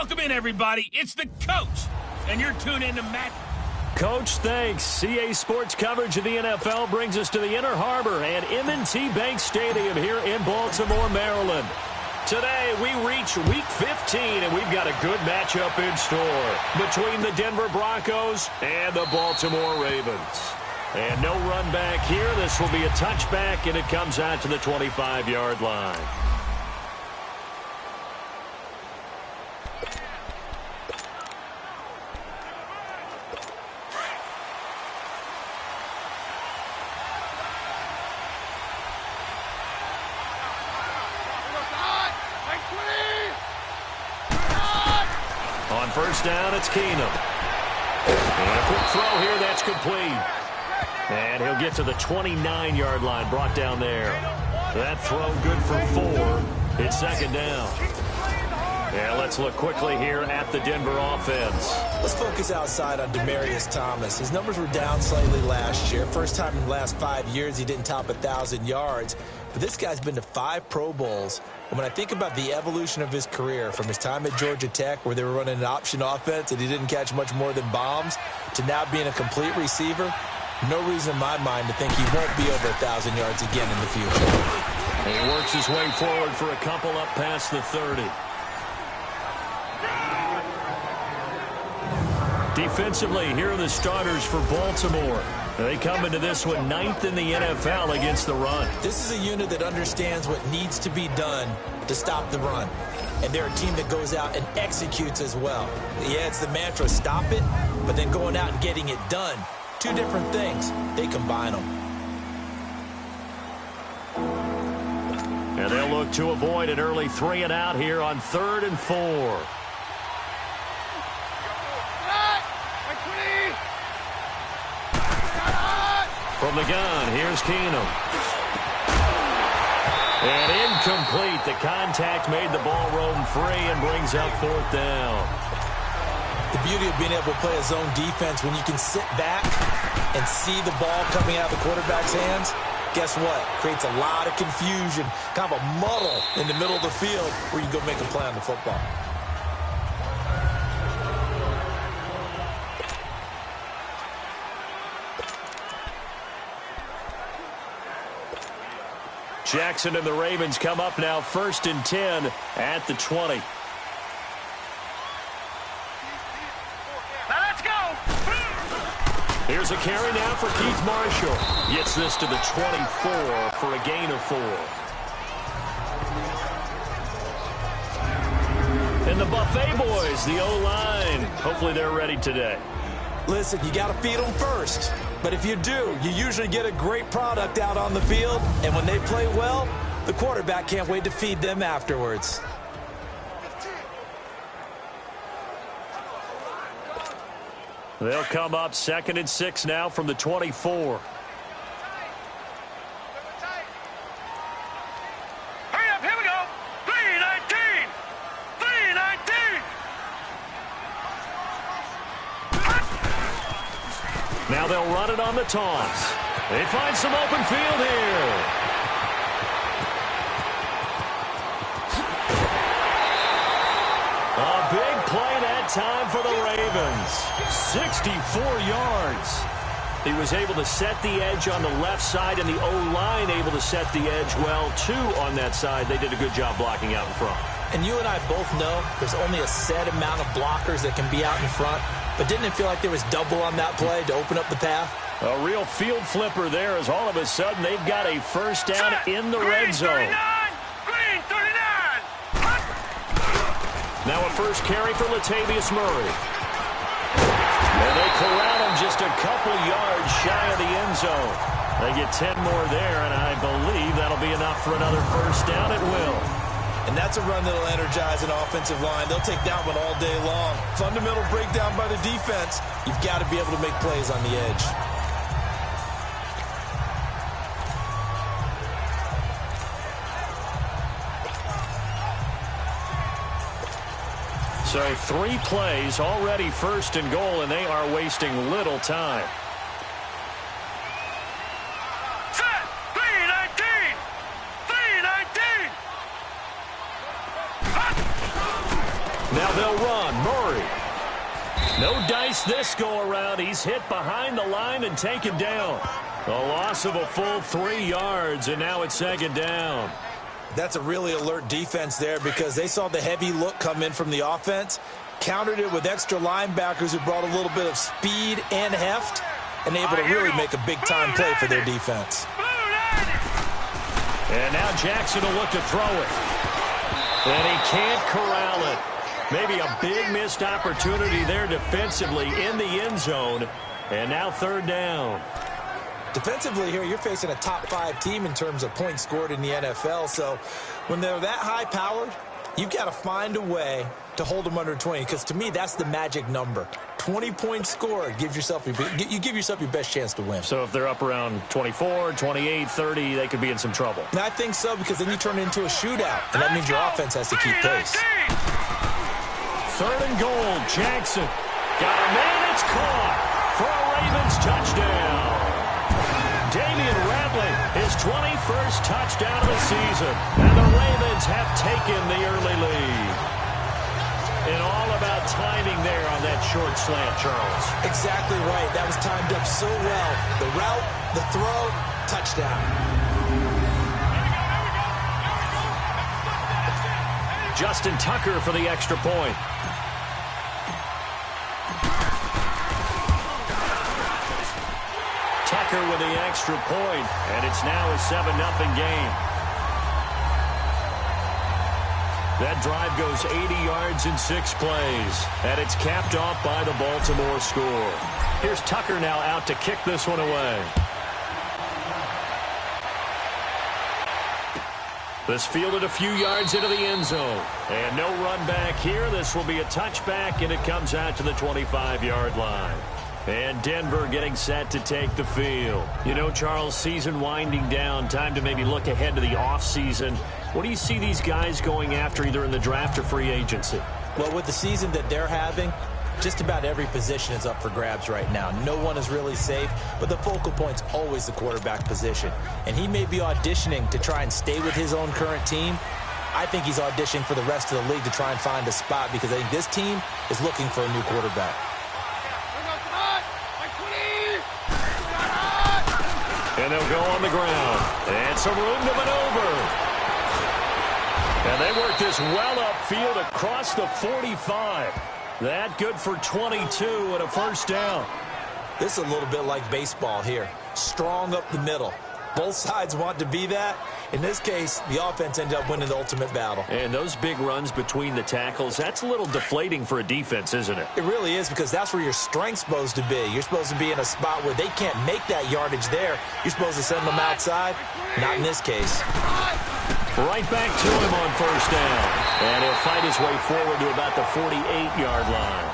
Welcome in, everybody. It's the coach, and you're tuned in to Matt. Coach, thanks. CA Sports coverage of the NFL brings us to the Inner Harbor and M&T Bank Stadium here in Baltimore, Maryland. Today, we reach Week 15, and we've got a good matchup in store between the Denver Broncos and the Baltimore Ravens. And no run back here. This will be a touchback, and it comes out to the 25-yard line. On first down, it's Keenum. And a quick throw here, that's complete. And he'll get to the 29-yard line, brought down there. That throw good for 4. It's second down. And let's look quickly here at the Denver offense. Let's focus outside on Demaryius Thomas. His numbers were down slightly last year. First time in the last 5 years he didn't top 1,000 yards. But this guy's been to 5 Pro Bowls. And when I think about the evolution of his career, from his time at Georgia Tech, where they were running an option offense and he didn't catch much more than bombs, to now being a complete receiver, no reason in my mind to think he won't be over 1,000 yards again in the future. And he works his way forward for a couple up past the 30. Defensively, here are the starters for Baltimore. They come into this one 9th in the NFL against the run. This is a unit that understands what needs to be done to stop the run. And they're a team that goes out and executes as well. Yeah, it's the mantra, stop it, but then going out and getting it done. 2 different things. They combine them. And they'll look to avoid an early 3 and out here on 3rd and 4. From the gun, here's Keenum. And incomplete. The contact made the ball roam free and brings up 4th down. The beauty of being able to play a zone defense, when you can sit back and see the ball coming out of the quarterback's hands, guess what? Creates a lot of confusion, kind of a muddle in the middle of the field where you go make a play on the football. Jackson and the Ravens come up now 1st and 10 at the 20. Now let's go. Here's a carry now for Keith Marshall. Gets this to the 24 for a gain of 4. And the Buffet boys, the O-line. Hopefully they're ready today. Listen, you got to feed them first. But if you do, you usually get a great product out on the field. And when they play well, the quarterback can't wait to feed them afterwards. They'll come up 2nd and 6 now from the 24. Hurry up, here we go. 3:19. 3:19. Now they'll run it on the toss. They find some open field here. A big play that time for the Ravens. 64 yards. He was able to set the edge on the left side, and the O-line able to set the edge well, too, on that side. They did a good job blocking out in front. And you and I both know there's only a set amount of blockers that can be out in front. But didn't it feel like there was double on that play to open up the path? A real field flipper there, as all of a sudden they've got a first down in the red zone. Green 39. Now a first carry for Latavius Murray. And they corral him just a couple yards shy of the end zone. They get 10 more there, and I believe that'll be enough for another first down at will. And that's a run that'll energize an offensive line. They'll take that one all day long. Fundamental breakdown by the defense. You've got to be able to make plays on the edge. So 3 plays, already 1st and goal, and they are wasting little time. Set. 3:19. 3:19. Now They'll run. Murray. No dice this go-around. He's hit behind the line and taken down. A loss of a full 3 yards, and now it's 2nd down. That's a really alert defense there because they saw the heavy look come in from the offense, countered it with extra linebackers who brought a little bit of speed and heft, and able to really make a big-time play for their defense. And now Jackson will look to throw it. And he can't corral it. Maybe a big missed opportunity there defensively in the end zone. And now 3rd down. Defensively here, you're facing a top-5 team in terms of points scored in the NFL. So when they're that high-powered, you've got to find a way to hold them under 20. Because to me, that's the magic number. 20 points scored, you give yourself your best chance to win. So if they're up around 24, 28, 30, they could be in some trouble. And I think so, because then you turn it into a shootout, and that means your offense has to keep pace. 3rd and goal, Jackson. Got a man, it's caught for a Ravens touchdown. Damian Ratley, his 21st touchdown of the season. And the Ravens have taken the early lead. And all about timing there on that short slant, Charles. Exactly right. That was timed up so well. The route, the throw, touchdown. Justin Tucker for the extra point. Tucker with the extra point, and it's now a 7-0 game. That drive goes 80 yards in 6 plays, and it's capped off by the Baltimore score. Here's Tucker now out to kick this one away. This fielded a few yards into the end zone, and no run back here. This will be a touchback, and it comes out to the 25-yard line. And Denver getting set to take the field. You know, Charles, season winding down, time to maybe look ahead to the offseason. What do you see these guys going after either in the draft or free agency? Well, with the season that they're having, just about every position is up for grabs right now. No one is really safe, but the focal point's always the quarterback position. And he may be auditioning to try and stay with his own current team. I think he's auditioning for the rest of the league to try and find a spot because I think this team is looking for a new quarterback. And they'll go on the ground. And some room to maneuver. And they work this well upfield across the 45. That good for 22 and a 1st down. This is a little bit like baseball here. Strong up the middle. Both sides want to be that. In this case, the offense ended up winning the ultimate battle. And those big runs between the tackles, that's a little deflating for a defense, isn't it? It really is, because that's where your strength's supposed to be. You're supposed to be in a spot where they can't make that yardage there. You're supposed to send them outside. Not in this case. Right back to him on 1st down. And he'll fight his way forward to about the 48-yard line.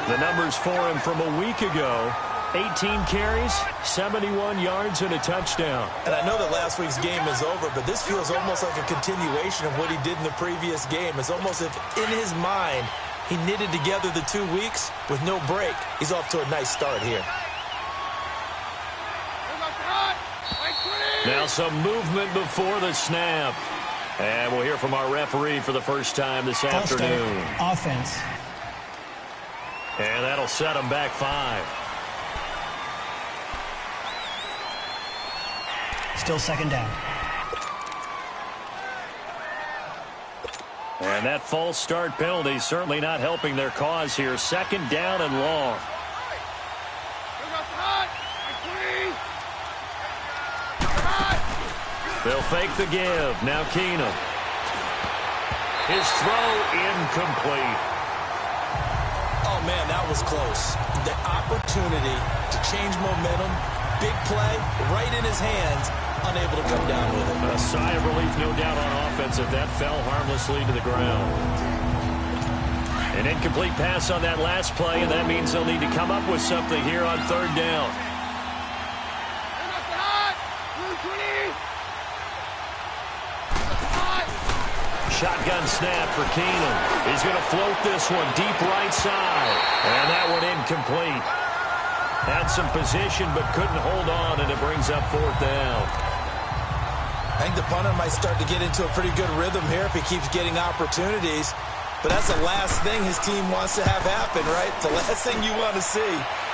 The numbers for him from a week ago: 18 carries, 71 yards, and a touchdown. And I know that last week's game is over, but this feels almost like a continuation of what he did in the previous game. It's almost as if in his mind he knitted together the 2 weeks with no break. He's off to a nice start here. Now some movement before the snap. And we'll hear from our referee for the first time this afternoon. Offense. And that'll set them back 5. Still 2nd down. And that false start penalty certainly not helping their cause here. 2nd down and long. They'll fake the give. Now Keenum. His throw incomplete. Oh, man, that was close. The opportunity to change momentum, big play, right in his hands, unable to come down with it. A sigh of relief, no doubt, on offense if that fell harmlessly to the ground. An incomplete pass on that last play, and that means they'll need to come up with something here on 3rd down. Shotgun snap for Keenum. He's going to float this one deep right side. And that one incomplete. Had some position but couldn't hold on, and it brings up 4th down. I think the punter might start to get into a pretty good rhythm here if he keeps getting opportunities. but that's the last thing his team wants to have happen, right? The last thing you want to see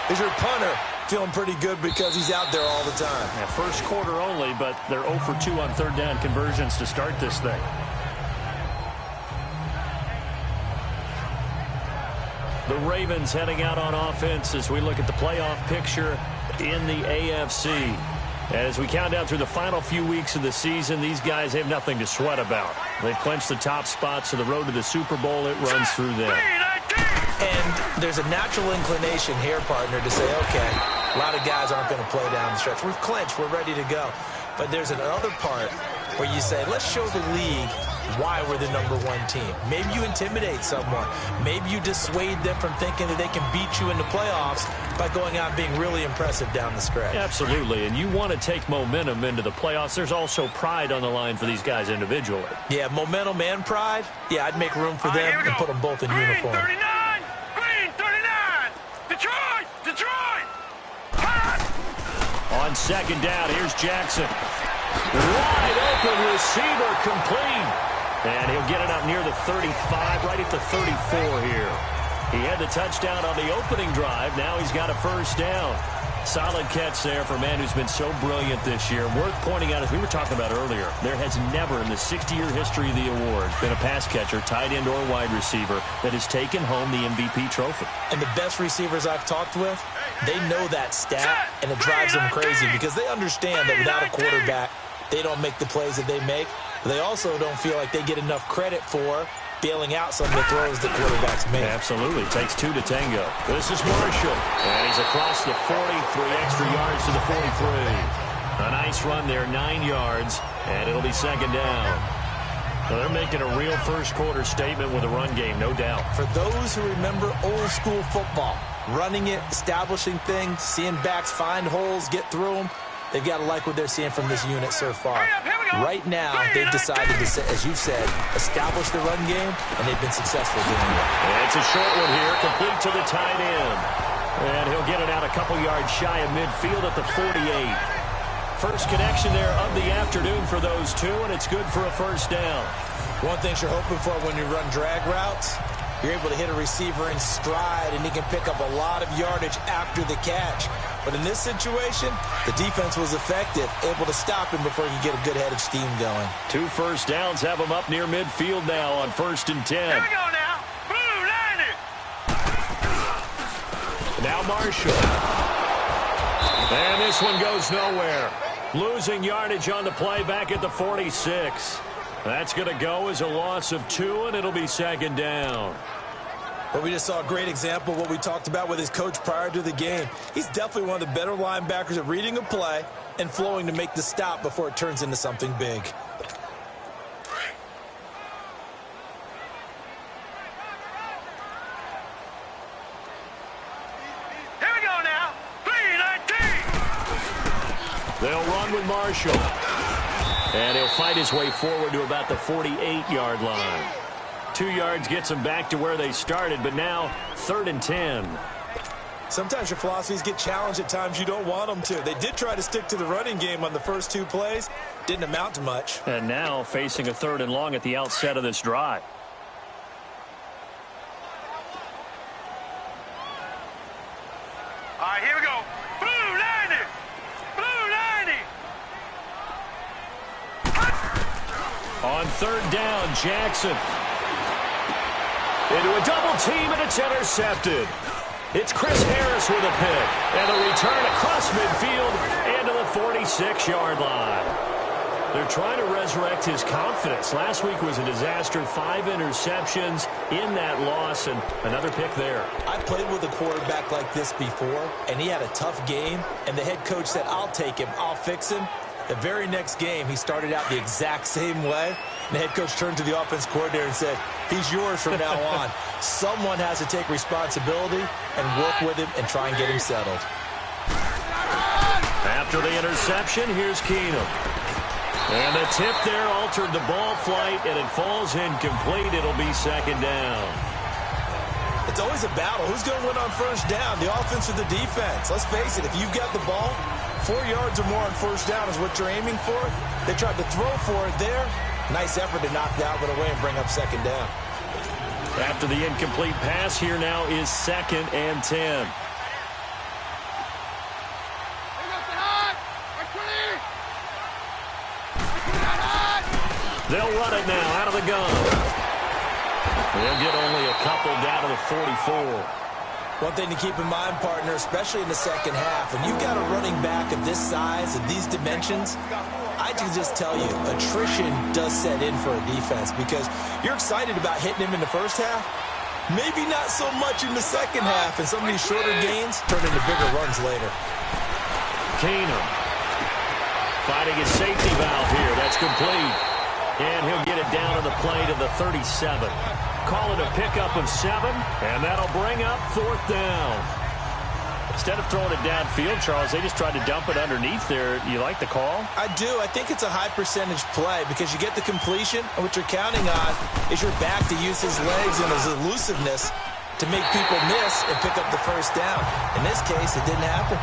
is your punter feeling pretty good because he's out there all the time. Yeah, first quarter only, but they're 0 for 2 on third down conversions to start this thing. The Ravens heading out on offense as we look at the playoff picture in the AFC. As we count down through the final few weeks of the season, these guys have nothing to sweat about. They've clinched the top spots to the road to the Super Bowl. It runs through them. And there's a natural inclination here, partner, to say, okay, a lot of guys aren't going to play down the stretch. We've clinched. We're ready to go. But there's another part where you say, let's show the league why we're the #1 team. Maybe you intimidate someone. Maybe you dissuade them from thinking that they can beat you in the playoffs by going out and being really impressive down the stretch. Absolutely, and you want to take momentum into the playoffs. There's also pride on the line for these guys individually. Yeah, momentum and pride. Yeah, I'd make room for them and put them both in uniform. 39! Green 39! Detroit! Detroit! On second down, here's Jackson. Wide open receiver complete. And he'll get it up near the 35, right at the 34 here. He had the touchdown on the opening drive. Now he's got a first down. Solid catch there for a man who's been so brilliant this year. Worth pointing out, as we were talking about earlier, there has never in the 60-year history of the award been a pass catcher, tight end or wide receiver, that has taken home the MVP trophy. And the best receivers I've talked with, they know that stat, and it drives them crazy because they understand that without a quarterback, they don't make the plays that they make. They also don't feel like they get enough credit for bailing out some of the throws that quarterbacks make. Absolutely. Takes two to tango. This is Marshall. And he's across the 40, 3 extra yards to the 43. A nice run there, 9 yards, and it'll be second down. So they're making a real first quarter statement with a run game, no doubt. For those who remember old school football, running it, establishing things, seeing backs find holes, get through them, they've got to like what they're seeing from this unit so far. Right now, they've decided to, as you said, establish the run game, and they've been successful doing it. And it's a short one here, complete to the tight end. And he'll get it out a couple yards shy of midfield at the 48. First connection there of the afternoon for those two, and it's good for a first down. One thing you're hoping for when you run drag routes, you're able to hit a receiver in stride, and he can pick up a lot of yardage after the catch. But in this situation, the defense was effective, able to stop him before he could get a good head of steam going. 2 first downs have him up near midfield now on 1st and 10. Here we go now. Blue 90. Now Marshall. And this one goes nowhere. Losing yardage on the play back at the 46. That's going to go as a loss of 2, and it'll be second down. But we just saw a great example of what we talked about with his coach prior to the game. He's definitely one of the better linebackers at reading a play and flowing to make the stop before it turns into something big. Here we go now. 3-19. They'll run with Marshall. And he'll fight his way forward to about the 48-yard line. 2 yards gets them back to where they started, but now 3rd and 10. Sometimes your philosophies get challenged at times you don't want them to. They did try to stick to the running game on the first 2 plays. Didn't amount to much. And now facing a 3rd and long at the outset of this drive. All right, here we go. Blue 90. Blue 90. On 3rd down, Jackson. Into a double team, and it's intercepted. It's Chris Harris with a pick. And a return across midfield and to the 46-yard line. They're trying to resurrect his confidence. Last week was a disaster. 5 interceptions in that loss, and another pick there. I played with a quarterback like this before, and he had a tough game, and the head coach said, I'll take him, I'll fix him. The very next game, he started out the exact same way. And the head coach turned to the offense coordinator and said, he's yours from now on. Someone has to take responsibility and work with him and try and get him settled. After the interception, here's Keenum. And the tip there altered the ball flight, and it falls incomplete. It'll be second down. It's always a battle. Who's going to win on first down, the offense or the defense? Let's face it, if you've got the ball, 4 yards or more on first down is what you're aiming for. They tried to throw for it there. Nice effort to knock that one away and bring up second down. After the incomplete pass, here now is 2nd and 10. They'll run it now out of the gun. They'll get only a couple down to the 44. One thing to keep in mind, partner, especially in the second half, when you've got a running back of this size and these dimensions, I can just tell you, attrition does set in for a defense because you're excited about hitting him in the first half. Maybe not so much in the second half, and some of these shorter gains turn into bigger runs later. Keenum finding his safety valve here. That's complete. And he'll get it down to the play to the 37. Call it a pickup of 7, and that'll bring up 4th down. Instead of throwing it downfield, Charles, they just tried to dump it underneath there. You like the call? I do. I think it's a high-percentage play because you get the completion, and what you're counting on is your back to use his legs and his elusiveness to make people miss and pick up the first down. In this case, it didn't happen.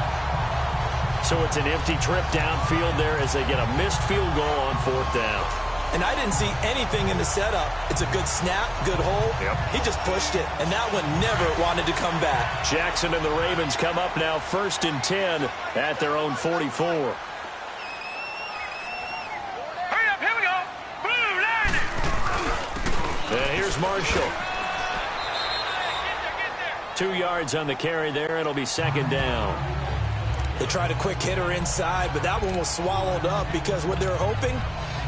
So it's an empty trip downfield there as they get a missed field goal on 4th down. And I didn't see anything in the setup. It's a good snap, good hole. Yep. He just pushed it, and that one never wanted to come back. Jackson and the Ravens come up now 1st and 10 at their own 44. Hurry up, here we go. Boom, line it. And here's Marshall. 2 yards on the carry there. It'll be 2nd down. They tried a quick hitter inside, but that one was swallowed up because what they're hoping,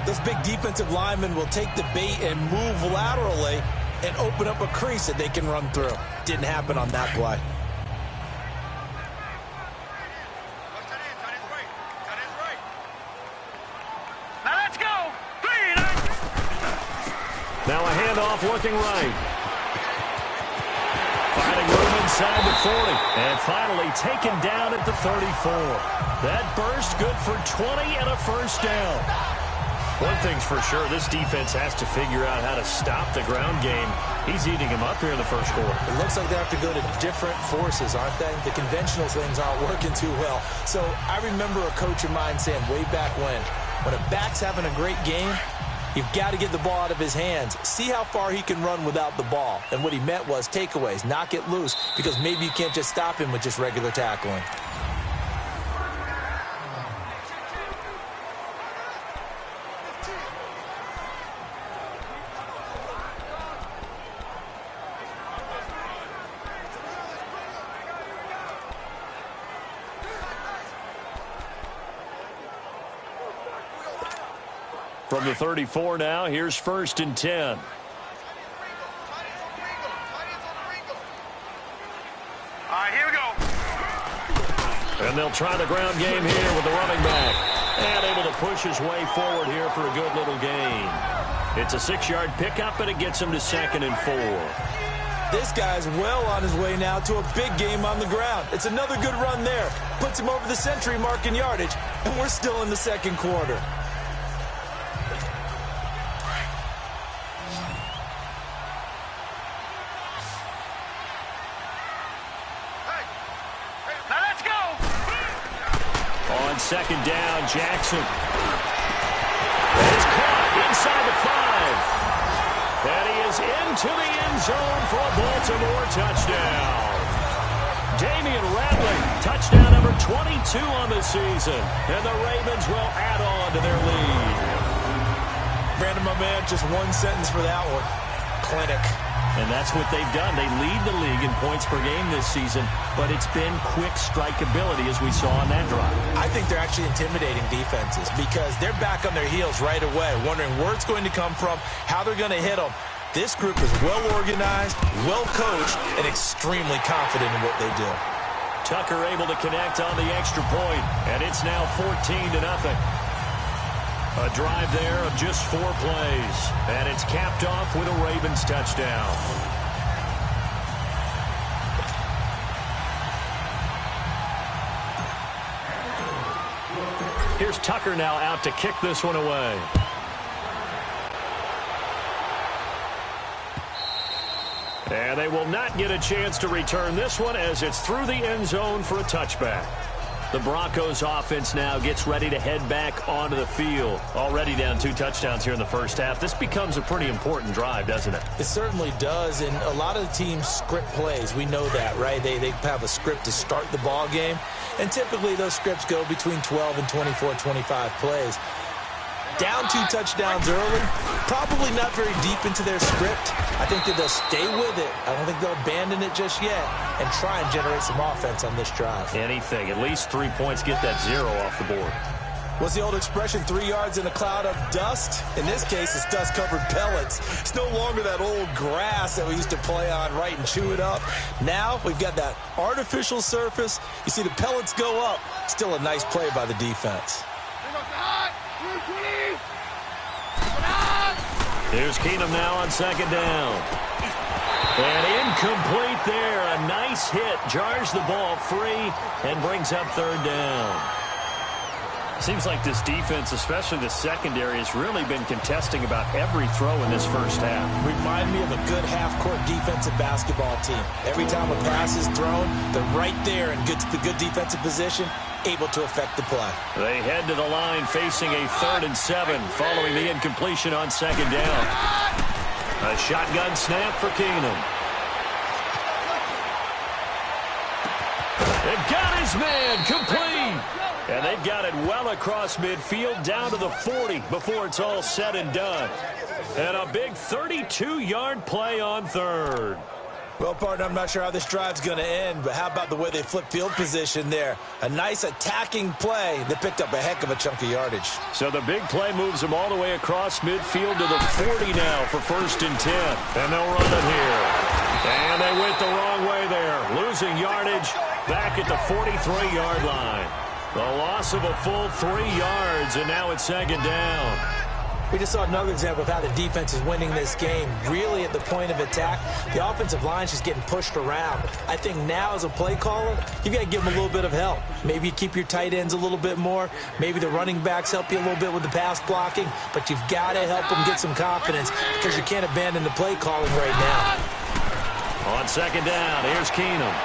those big defensive linemen will take the bait and move laterally and open up a crease that they can run through. Didn't happen on that play. Now let's go. 3, 9. Now a handoff looking right. Finding room inside the 40. And finally taken down at the 34. That burst good for 20 and a first down. One thing's for sure, this defense has to figure out how to stop the ground game. He's eating him up here in the first quarter. It looks like they have to go to different forces, aren't they? The conventional things aren't working too well. So I remember a coach of mine saying way back when a back's having a great game, you've got to get the ball out of his hands. See how far he can run without the ball. And what he meant was takeaways, knock it loose, because maybe you can't just stop him with just regular tackling. From the 34 now, here's 1st and 10. All right, here we go. And they'll try the ground game here with the running back. And able to push his way forward here for a good little gain. It's a 6-yard pickup, and it gets him to 2nd and 4. This guy's well on his way now to a big game on the ground. It's another good run there. Puts him over the century mark in yardage, and we're still in the second quarter. On 2nd down, Jackson. It's caught inside the 5. And he is into the end zone for a Baltimore touchdown. Damian Rattling, touchdown number 22 on the season. And the Ravens will add on to their lead. Brandon, my man, just one sentence for that one. Clinic. And that's what they've done. They lead the league in points per game this season, but it's been quick strikeability as we saw on that drive. I think they're actually intimidating defenses because they're back on their heels right away, wondering where it's going to come from, how they're going to hit them. This group is well organized, well coached, and extremely confident in what they do. Tucker able to connect on the extra point, and it's now 14-0. A drive there of just 4 plays, and it's capped off with a Ravens touchdown. Here's Tucker now out to kick this one away. And they will not get a chance to return this one as it's through the end zone for a touchback. The Broncos offense now gets ready to head back onto the field. Already down 2 touchdowns here in the first half. This becomes a pretty important drive, doesn't it? It certainly does, and a lot of the teams script plays. We know that, right? They have a script to start the ball game, and typically those scripts go between 12 and 24, 25 plays. Down 2 touchdowns early, probably not very deep into their script. I think that they'll stay with it. I don't think they'll abandon it just yet and try and generate some offense on this drive. Anything. At least 3 points, get that 0 off the board. What's the old expression, 3 yards in a cloud of dust? In this case, it's dust-covered pellets. It's no longer that old grass that we used to play on, right, and chew it up. Now we've got that artificial surface. You see the pellets go up. Still a nice play by the defense. Here's Keenum now on 2nd down. And incomplete there. A nice hit. Jars the ball free and brings up 3rd down. Seems like this defense, especially the secondary, has really been contesting about every throw in this first half. Remind me of a good half-court defensive basketball team. Every time a pass is thrown, they're right there in good defensive position, able to affect the play. They head to the line facing a 3rd and 7 following the incompletion on 2nd down. A shotgun snap for Keenum. They've got his man complete. And they've got it well across midfield down to the 40 before it's all said and done. And a big 32-yard play on 3rd. Well, partner, I'm not sure how this drive's going to end, but how about the way they flip field position there? A nice attacking play. They picked up a heck of a chunk of yardage. So the big play moves them all the way across midfield to the 40 now for 1st and 10. And they'll run it here. And they went the wrong way there. Losing yardage back at the 43-yard line. The loss of a full 3 yards, and now it's 2nd down. We just saw another example of how the defense is winning this game. Really at the point of attack, the offensive line is just getting pushed around. I think now as a play caller, you've got to give them a little bit of help. Maybe you keep your tight ends a little bit more. Maybe the running backs help you a little bit with the pass blocking. But you've got to help them get some confidence because you can't abandon the play calling right now. On 2nd down, here's Keenum.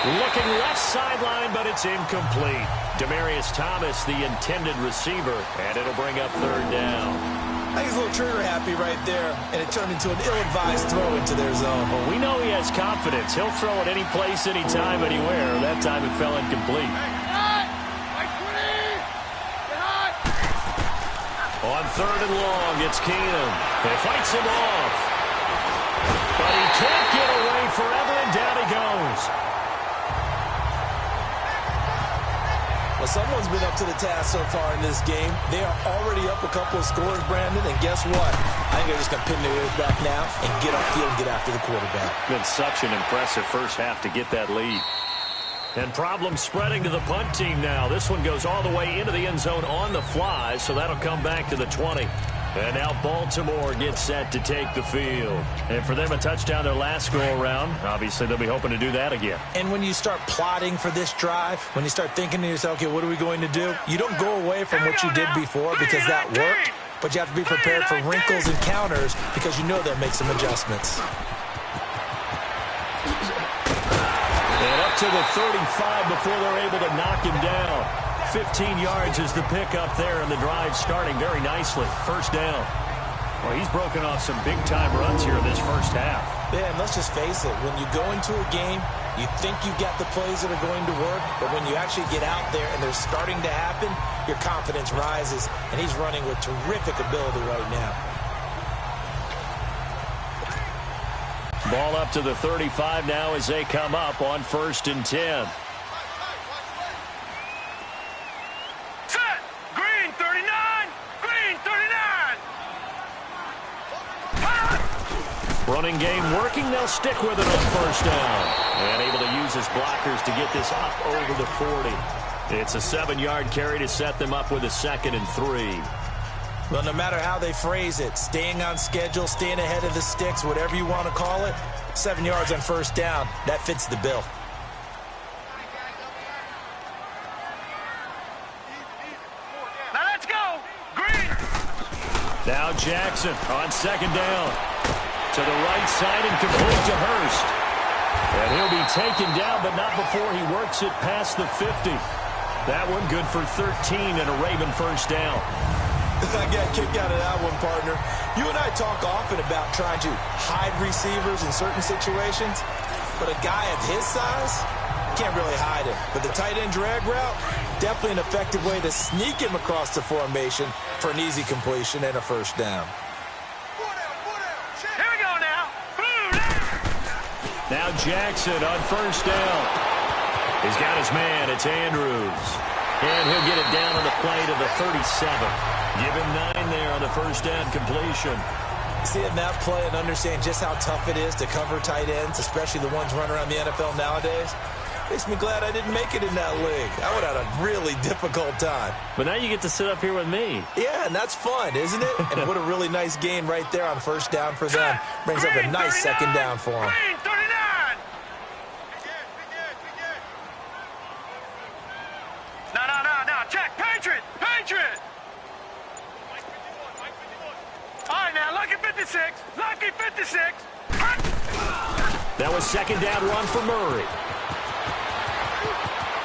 Looking left sideline, but it's incomplete. Demaryius Thomas, the intended receiver, and it'll bring up 3rd down. I think he's a little trigger happy right there, and it turned into an ill-advised throw into their zone. Well, we know he has confidence. He'll throw it any place, anytime, anywhere. That time it fell incomplete. On 3rd and long, it's Keenum. He fights him off. But he can't get away forever, and down he goes. Well, someone's been up to the task so far in this game. They are already up a couple of scores, Brandon, and guess what? I think they're just going to pin their ears back now and get upfield and get after the quarterback. Been such an impressive first half to get that lead. And problems spreading to the punt team now. This one goes all the way into the end zone on the fly, so that'll come back to the 20. And now Baltimore gets set to take the field. And for them, a touchdown their last go-around. Obviously, they'll be hoping to do that again. And when you start plotting for this drive, when you start thinking to yourself, okay, what are we going to do? You don't go away from what you did before because that worked, but you have to be prepared for wrinkles and counters because you know they'll make some adjustments. And up to the 35 before they're able to knock him down. 15 yards is the pickup there, and the drive starting very nicely. 1st down. Well, he's broken off some big-time runs here in this first half. Yeah, and let's just face it. When you go into a game, you think you got the plays that are going to work, but when you actually get out there and they're starting to happen, your confidence rises, and he's running with terrific ability right now. Ball up to the 35 now as they come up on 1st and 10. Running game working. They'll stick with it on 1st down. And able to use his blockers to get this up over the 40. It's a 7-yard carry to set them up with a 2nd and 3. Well, no matter how they phrase it, staying on schedule, staying ahead of the sticks, whatever you want to call it, 7 yards on 1st down, that fits the bill. Now let's go. Green. Now Jackson on 2nd down. To the right side and complete to Hurst. And he'll be taken down, but not before he works it past the 50. That one good for 13 and a Raven first down. I got a kick out of that one, partner. You and I talk often about trying to hide receivers in certain situations, but a guy of his size can't really hide him. But the tight end drag route, definitely an effective way to sneak him across the formation for an easy completion and a first down. Here we go now. Boom! Now Jackson on first down. He's got his man. It's Andrews. And he'll get it down on the play to the 37. Give him 9 there on the first down completion. Seeing that play and understand just how tough it is to cover tight ends, especially the ones running around the NFL nowadays, makes me glad I didn't make it in that league. I would have had a really difficult time. But now you get to sit up here with me. Yeah, and that's fun, isn't it? And what a really nice gain right there on first down for them. Brings up a nice second down for them. Green, 39. No. Check. Patriot. All right, now, Lucky 56. Lucky 56. That was second down run for Murray.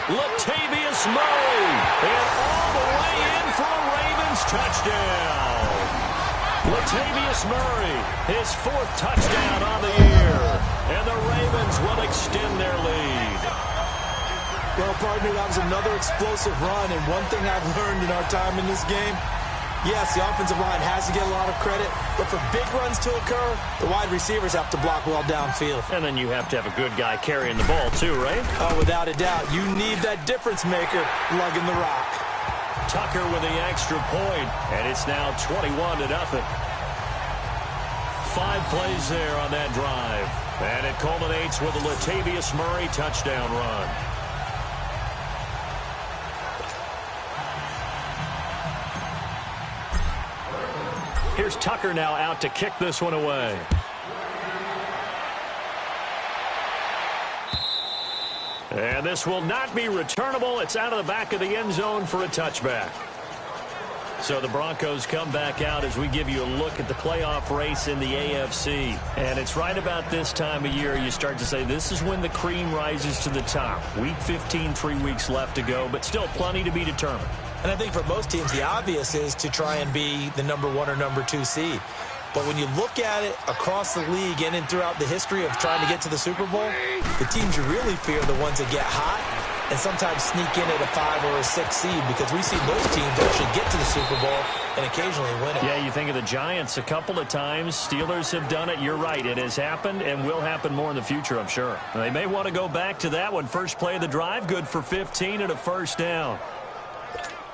Latavius Murray. And all the way in for a Ravens touchdown. Latavius Murray, his 4th touchdown on the year. And the Ravens will extend their lead. Well, partner, that was another explosive run, and one thing I've learned in our time in this game, yes, the offensive line has to get a lot of credit, but for big runs to occur, the wide receivers have to block well downfield. And then you have to have a good guy carrying the ball too, right? Oh, without a doubt. You need that difference maker lugging the rock. Tucker with the extra point, and it's now 21-0. 5 plays there on that drive, and it culminates with a Latavius Murray touchdown run. Here's Tucker now out to kick this one away. And this will not be returnable. It's out of the back of the end zone for a touchback. So the Broncos come back out as we give you a look at the playoff race in the AFC. And it's right about this time of year you start to say this is when the cream rises to the top. Week 15, 3 weeks left to go, but still plenty to be determined. And I think for most teams, the obvious is to try and be the number 1 or number 2 seed. But when you look at it across the league and throughout the history of trying to get to the Super Bowl, the teams you really fear are the ones that get hot and sometimes sneak in at a 5 or a 6 seed, because we've seen those teams actually get to the Super Bowl and occasionally win it. Yeah, you think of the Giants a couple of times. Steelers have done it. You're right. It has happened and will happen more in the future, I'm sure. They may want to go back to that one. First play of the drive, good for 15 and a first down.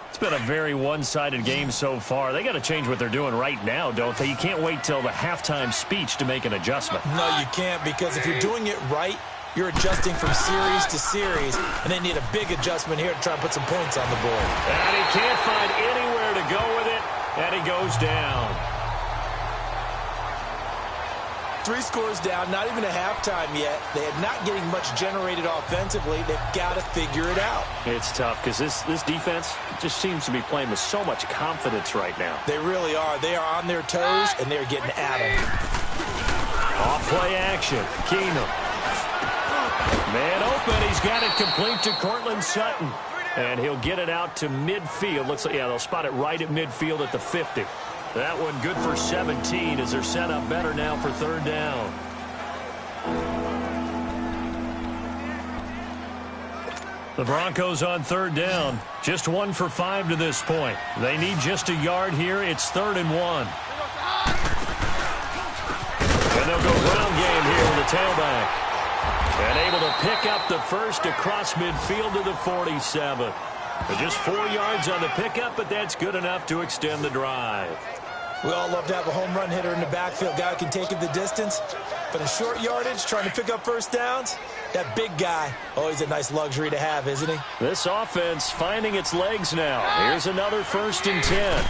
It's been a very one-sided game so far. They got to change what they're doing right now, don't they? You can't wait till the halftime speech to make an adjustment. No, you can't, because if you're doing it right, you're adjusting from series to series, and they need a big adjustment here to try and put some points on the board. And he can't find anywhere to go with it, and he goes down. 3 scores down, not even a halftime yet. They are not getting much generated offensively. They've got to figure it out. It's tough because this defense just seems to be playing with so much confidence right now. They really are. They are on their toes, and they're getting at them. Off-play action. Keenum. Man open. He's got it complete to Cortland Sutton. And he'll get it out to midfield. Looks like, yeah, they'll spot it right at midfield at the 50. That one good for 17 as they're set up better now for third down. The Broncos on third down. Just 1 for 5 to this point. They need just a yard here. It's 3rd and 1. And they'll go ground game here with the tailback. And able to pick up the first across midfield to the 47. Just 4 yards on the pickup, but that's good enough to extend the drive. We all love to have a home run hitter in the backfield, guy who can take it the distance. But in short yardage, trying to pick up first downs, that big guy, always a nice luxury to have, isn't he? This offense finding its legs now. Here's another 1st and 10.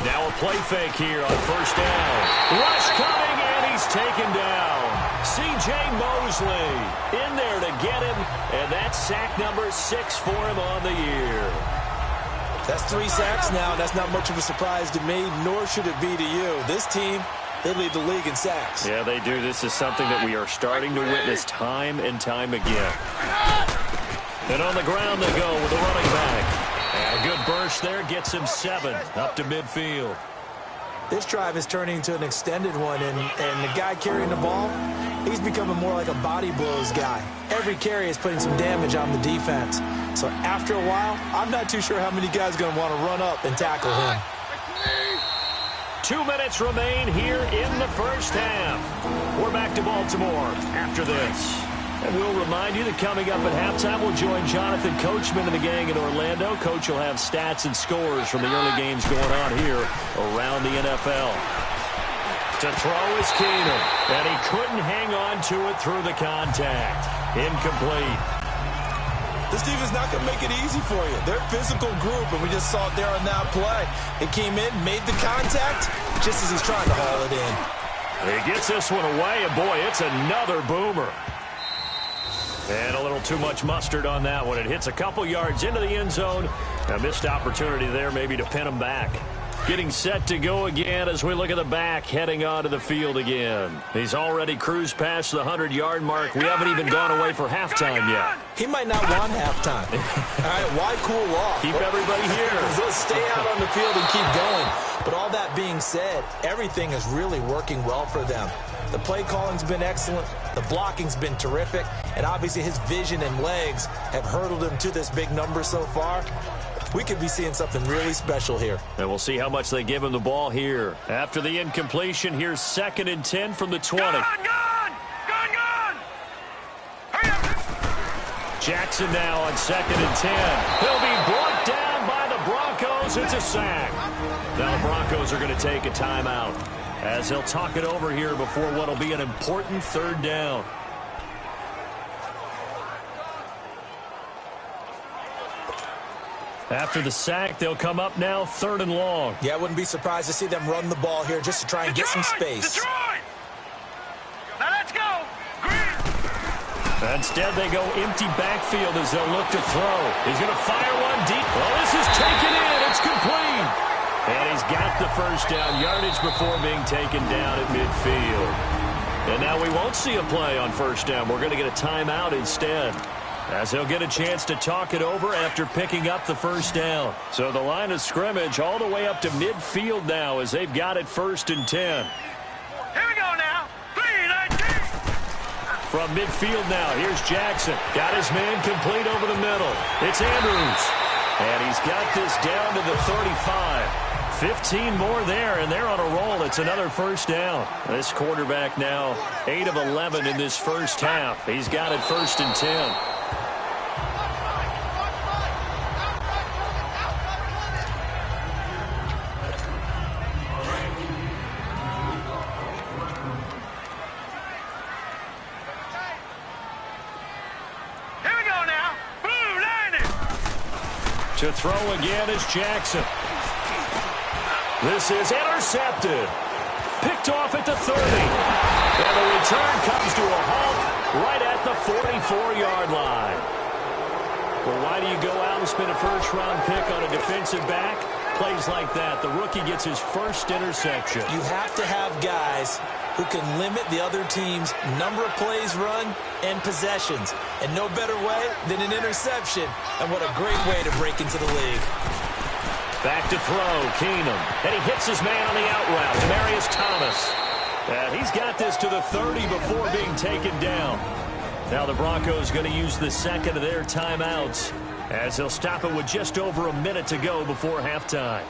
Now a play fake here on first down. Rush coming, and he's taken down. C.J. Mosley in there to get him, and that's sack number 6 for him on the year. That's 3 sacks now, and that's not much of a surprise to me, nor should it be to you. This team, they lead the league in sacks. Yeah, they do. This is something that we are starting to witness time and time again. And on the ground they go with the running back. And a good burst there gets him 7 up to midfield. This drive is turning into an extended one, and the guy carrying the ball, he's becoming more like a body blows guy. Every carry is putting some damage on the defense. So after a while, I'm not too sure how many guys are going to want to run up and tackle him. 2 minutes remain here in the first half. We're back to Baltimore after this. And we'll remind you that coming up at halftime, we'll join Jonathan Coachman and the gang in Orlando. Coach will have stats and scores from the early games going on here around the NFL. To throw is Keenum, and he couldn't hang on to it through the contact. Incomplete. This defense is not going to make it easy for you. They're a physical group, and we just saw it there on that play. It came in, made the contact, just as he's trying to haul it in. He gets this one away, and boy, it's another boomer. And a little too much mustard on that one. It hits a couple yards into the end zone. A missed opportunity there maybe to pin him back. Getting set to go again as we look at the back heading onto the field again. He's already cruised past the 100-yard mark. We haven't even gone away for halftime yet. He might not want halftime. All right, why cool off? Keep everybody here. Let's stay out on the field and keep going. But all that being said, everything is really working well for them. The play calling's been excellent. The blocking's been terrific. And obviously his vision and legs have hurdled him to this big number so far. We could be seeing something really special here. And we'll see how much they give him the ball here. After the incompletion, here's 2nd and 10 from the 20. Gone! Hurry up! Jackson now on 2nd and 10. He'll be brought down by the Broncos. It's a sack. Now the Broncos are going to take a timeout as they'll talk it over here before what will be an important 3rd down. After the sack, they'll come up now 3rd and long. Yeah, I wouldn't be surprised to see them run the ball here just to try and get some space. Detroit! Now let's go! Instead, they go empty backfield as they'll look to throw. He's going to fire one deep. Oh, this is taken in. It's complete. And he's got the first down yardage before being taken down at midfield. And now we won't see a play on 1st down. We're going to get a timeout instead, as he'll get a chance to talk it over after picking up the 1st down. So the line of scrimmage all the way up to midfield now as they've got it 1st and 10. Here we go now. 3-19. From midfield now, here's Jackson. Got his man complete over the middle. It's Andrews. And he's got this down to the 35. 15 more there, and they're on a roll. It's another 1st down. This quarterback now 8 of 11 in this first half. He's got it 1st and 10. To throw again is Jackson. This is intercepted. Picked off at the 30. And the return comes to a halt right at the 44-yard line. Well, why do you go out and spend a first-round pick on a defensive back? Plays like that. The rookie gets his first interception. You have to have guys who can limit the other team's number of plays run and possessions. And no better way than an interception. And what a great way to break into the league. Back to throw, Keenum. And he hits his man on the out route, Demaryius Thomas. And he's got this to the 30 before being taken down. Now the Broncos going to use the 2nd of their timeouts as they'll stop it with just over a minute to go before halftime.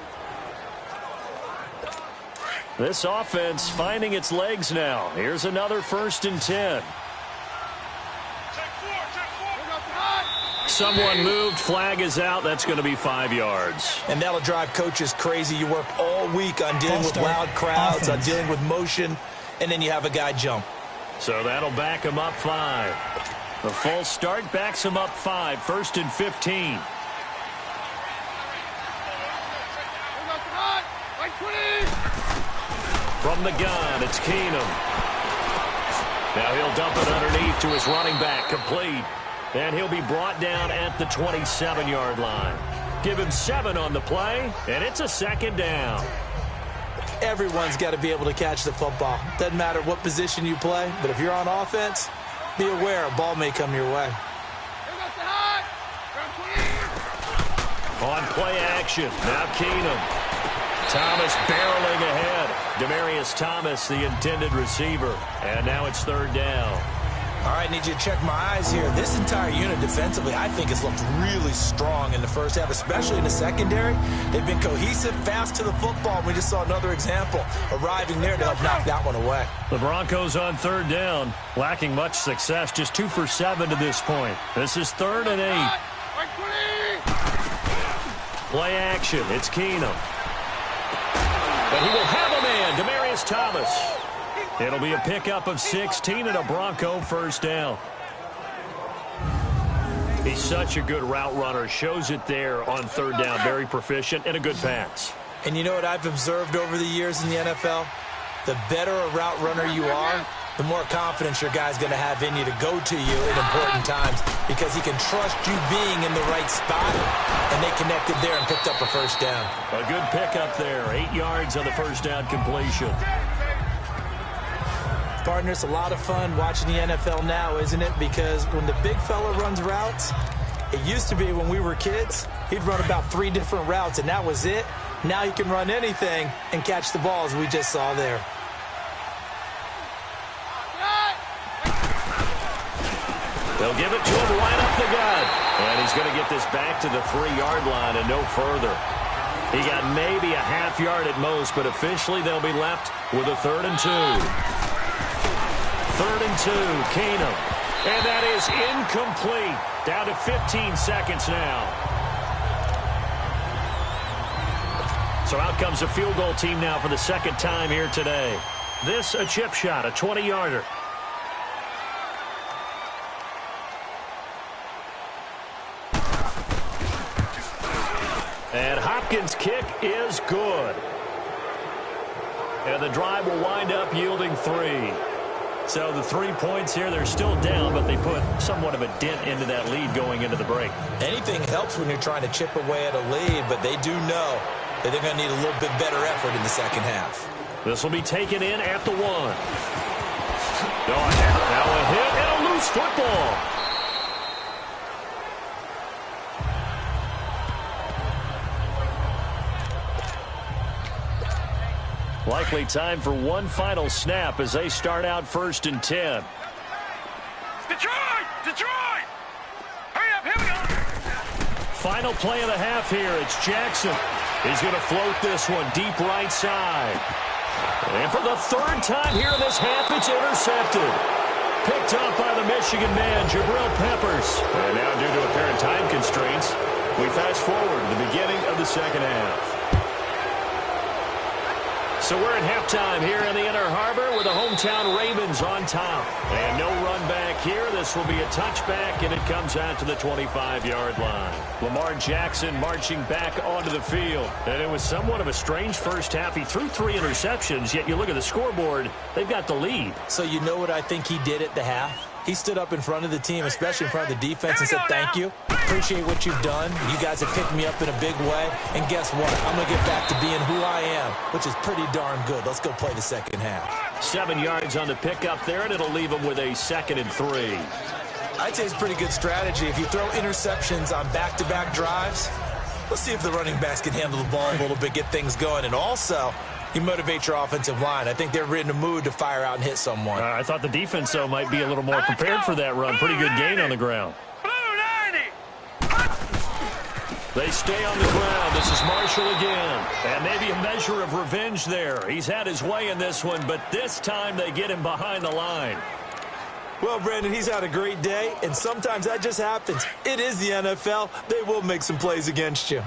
This offense finding its legs now. Here's another 1st and 10. Someone moved. Flag is out. That's going to be 5 yards. And that'll drive coaches crazy. You work all week on dealing with loud crowds, on dealing with motion, and then you have a guy jump. So that'll back him up 5. The full start backs him up 5. 1st and 15. From the gun, it's Keenum. Now he'll dump it underneath to his running back, complete. And he'll be brought down at the 27-yard line. Give him 7 on the play, and it's a 2nd down. Everyone's got to be able to catch the football. Doesn't matter what position you play, but if you're on offense, be aware a ball may come your way. On play action, now Keenum. Thomas barreling ahead. Demaryius Thomas, the intended receiver. And now it's third down. All right, need you to check my eyes here. This entire unit defensively, I think, has looked really strong in the first half, especially in the secondary. They've been cohesive, fast to the football. We just saw another example arriving there to help knock that one away. The Broncos on third down, lacking much success, just 2 for 7 to this point. This is 3rd and 8. Play action, it's Keenum. And he will have a man, Demaryius Thomas. It'll be a pickup of 16 and a Bronco first down. He's such a good route runner. Shows it there on third down. Very proficient and a good pass. And you know what I've observed over the years in the NFL? The better a route runner you are, the more confidence your guy's going to have in you to go to you in important times because he can trust you being in the right spot, and they connected there and picked up a first down. A good pickup there. 8 yards on the first down completion. Partner, it's a lot of fun watching the NFL now, isn't it? Because when the big fella runs routes, it used to be when we were kids, he'd run about 3 different routes, and that was it. Now he can run anything and catch the ball, as we just saw there. They'll give it to him right up the gut. And he's going to get this back to the 3-yard line and no further. He got maybe a half yard at most, but officially they'll be left with a 3rd and 2. 3rd and 2, Keenum. And that is incomplete. Down to 15 seconds now. So out comes a field goal team now for the second time here today. This a chip shot, a 20-yarder. And Hopkins' kick is good. And the drive will wind up yielding 3. So the 3 points here, they're still down, but they put somewhat of a dent into that lead going into the break. Anything helps when you're trying to chip away at a lead, but they do know that they're going to need a little bit better effort in the second half. This will be taken in at the 1. Now a hit and a loose football. Likely time for one final snap as they start out 1st and 10. Detroit! Detroit! Hurry up, here we go! Final play of the half here. It's Jackson. He's going to float this one deep right side. And for the 3rd time here in this half, it's intercepted. Picked up by the Michigan man, Jabril Peppers. And now due to apparent time constraints, we fast forward to the beginning of the second half. So we're at halftime here in the Inner Harbor with the hometown Ravens on top. And no run back here. This will be a touchback, and it comes out to the 25-yard line. Lamar Jackson marching back onto the field. And it was somewhat of a strange first half. He threw 3 interceptions, yet you look at the scoreboard, they've got the lead. So you know what I think he did at the half? He stood up in front of the team, especially in front of the defense, and said, thank you. Appreciate what you've done. You guys have picked me up in a big way. And guess what? I'm going to get back to being who I am, which is pretty darn good. Let's go play the second half. 7 yards on the pickup there, and it'll leave him with a 2nd and 3. I'd say it's pretty good strategy. If you throw interceptions on back-to-back drives, let's see if the running backs can handle the ball a little bit, get things going. And also, you motivate your offensive line. I think they're in the mood to fire out and hit someone. I thought the defense, though, might be a little more prepared for that run. Pretty good gain on the ground. They stay on the ground. This is Marshall again. And maybe a measure of revenge there. He's had his way in this one, but this time they get him behind the line. Well, Brandon, he's had a great day, and sometimes that just happens. It is the NFL. They will make some plays against you.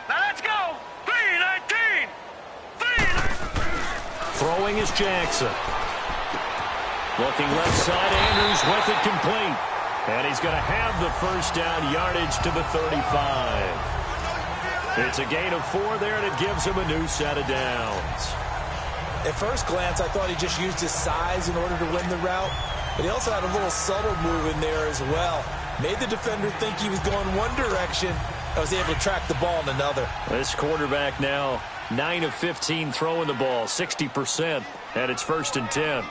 Now let's go! 3-19! 3-19! Throwing is Jackson. Looking left side, Andrews with it complete. And he's going to have the first down, yardage to the 35. It's a gain of 4 there, and it gives him a new set of downs. At first glance, I thought he just used his size in order to win the route, but he also had a little subtle move in there as well. Made the defender think he was going one direction, and was able to track the ball in another. This quarterback now 9 of 15 throwing the ball, 60%, and it's 1st and 10.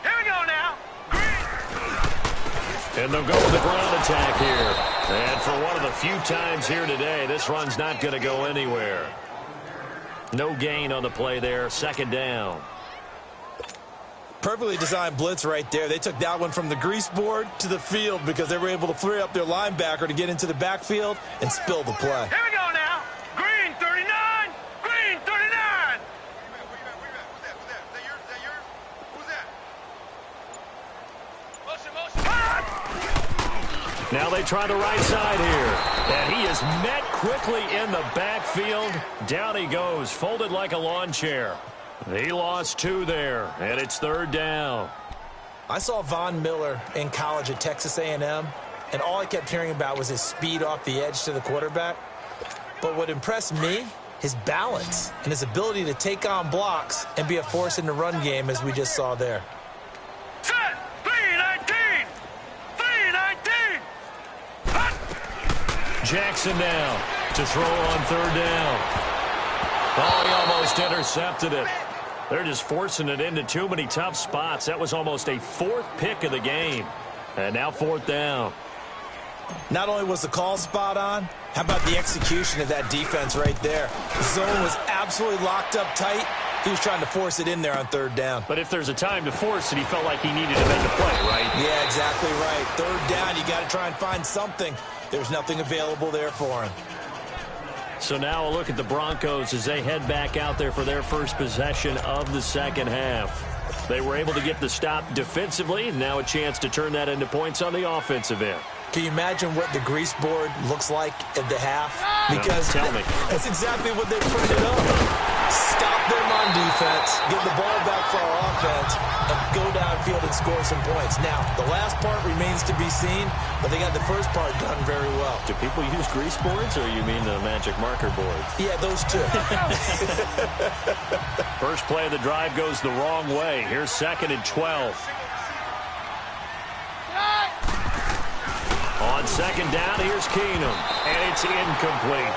Here we go now! And they'll go with the ground attack here. And for one of the few times here today, this run's not going to go anywhere. No gain on the play there. Second down. Perfectly designed blitz right there. They took that one from the grease board to the field because they were able to free up their linebacker to get into the backfield and spill the play. Here we go now. Green 39. Green 39. Now they try the right side here. And he is met quickly in the backfield. Down he goes, folded like a lawn chair. He lost 2 there, and it's third down. I saw Von Miller in college at Texas A&M, and all I kept hearing about was his speed off the edge to the quarterback. But what impressed me, his balance and his ability to take on blocks and be a force in the run game, as we just saw there. Set. 319. 319. Hut. Jackson now to throw on third down. Oh, he almost intercepted it. They're just forcing it into too many tough spots. That was almost a 4th pick of the game. And now 4th down. Not only was the call spot on, how about the execution of that defense right there? The zone was absolutely locked up tight. He was trying to force it in there on third down. But if there's a time to force it, he felt like he needed to make a play, right? Yeah, exactly right. Third down, you got to try and find something. There's nothing available there for him. So now a look at the Broncos as they head back out there for their first possession of the second half. They were able to get the stop defensively. Now a chance to turn that into points on the offensive end. Can you imagine what the grease board looks like at the half? Because no, tell me. That's exactly what they printed up. Stop them on defense, get the ball back for our offense, and go downfield and score some points. Now, the last part remains to be seen, but they got the first part done very well. Do people use grease boards, or you mean the magic marker board? Yeah, those two. First play of the drive goes the wrong way. Here's 2nd and 12. On 2nd down, here's Keenum, and it's incomplete.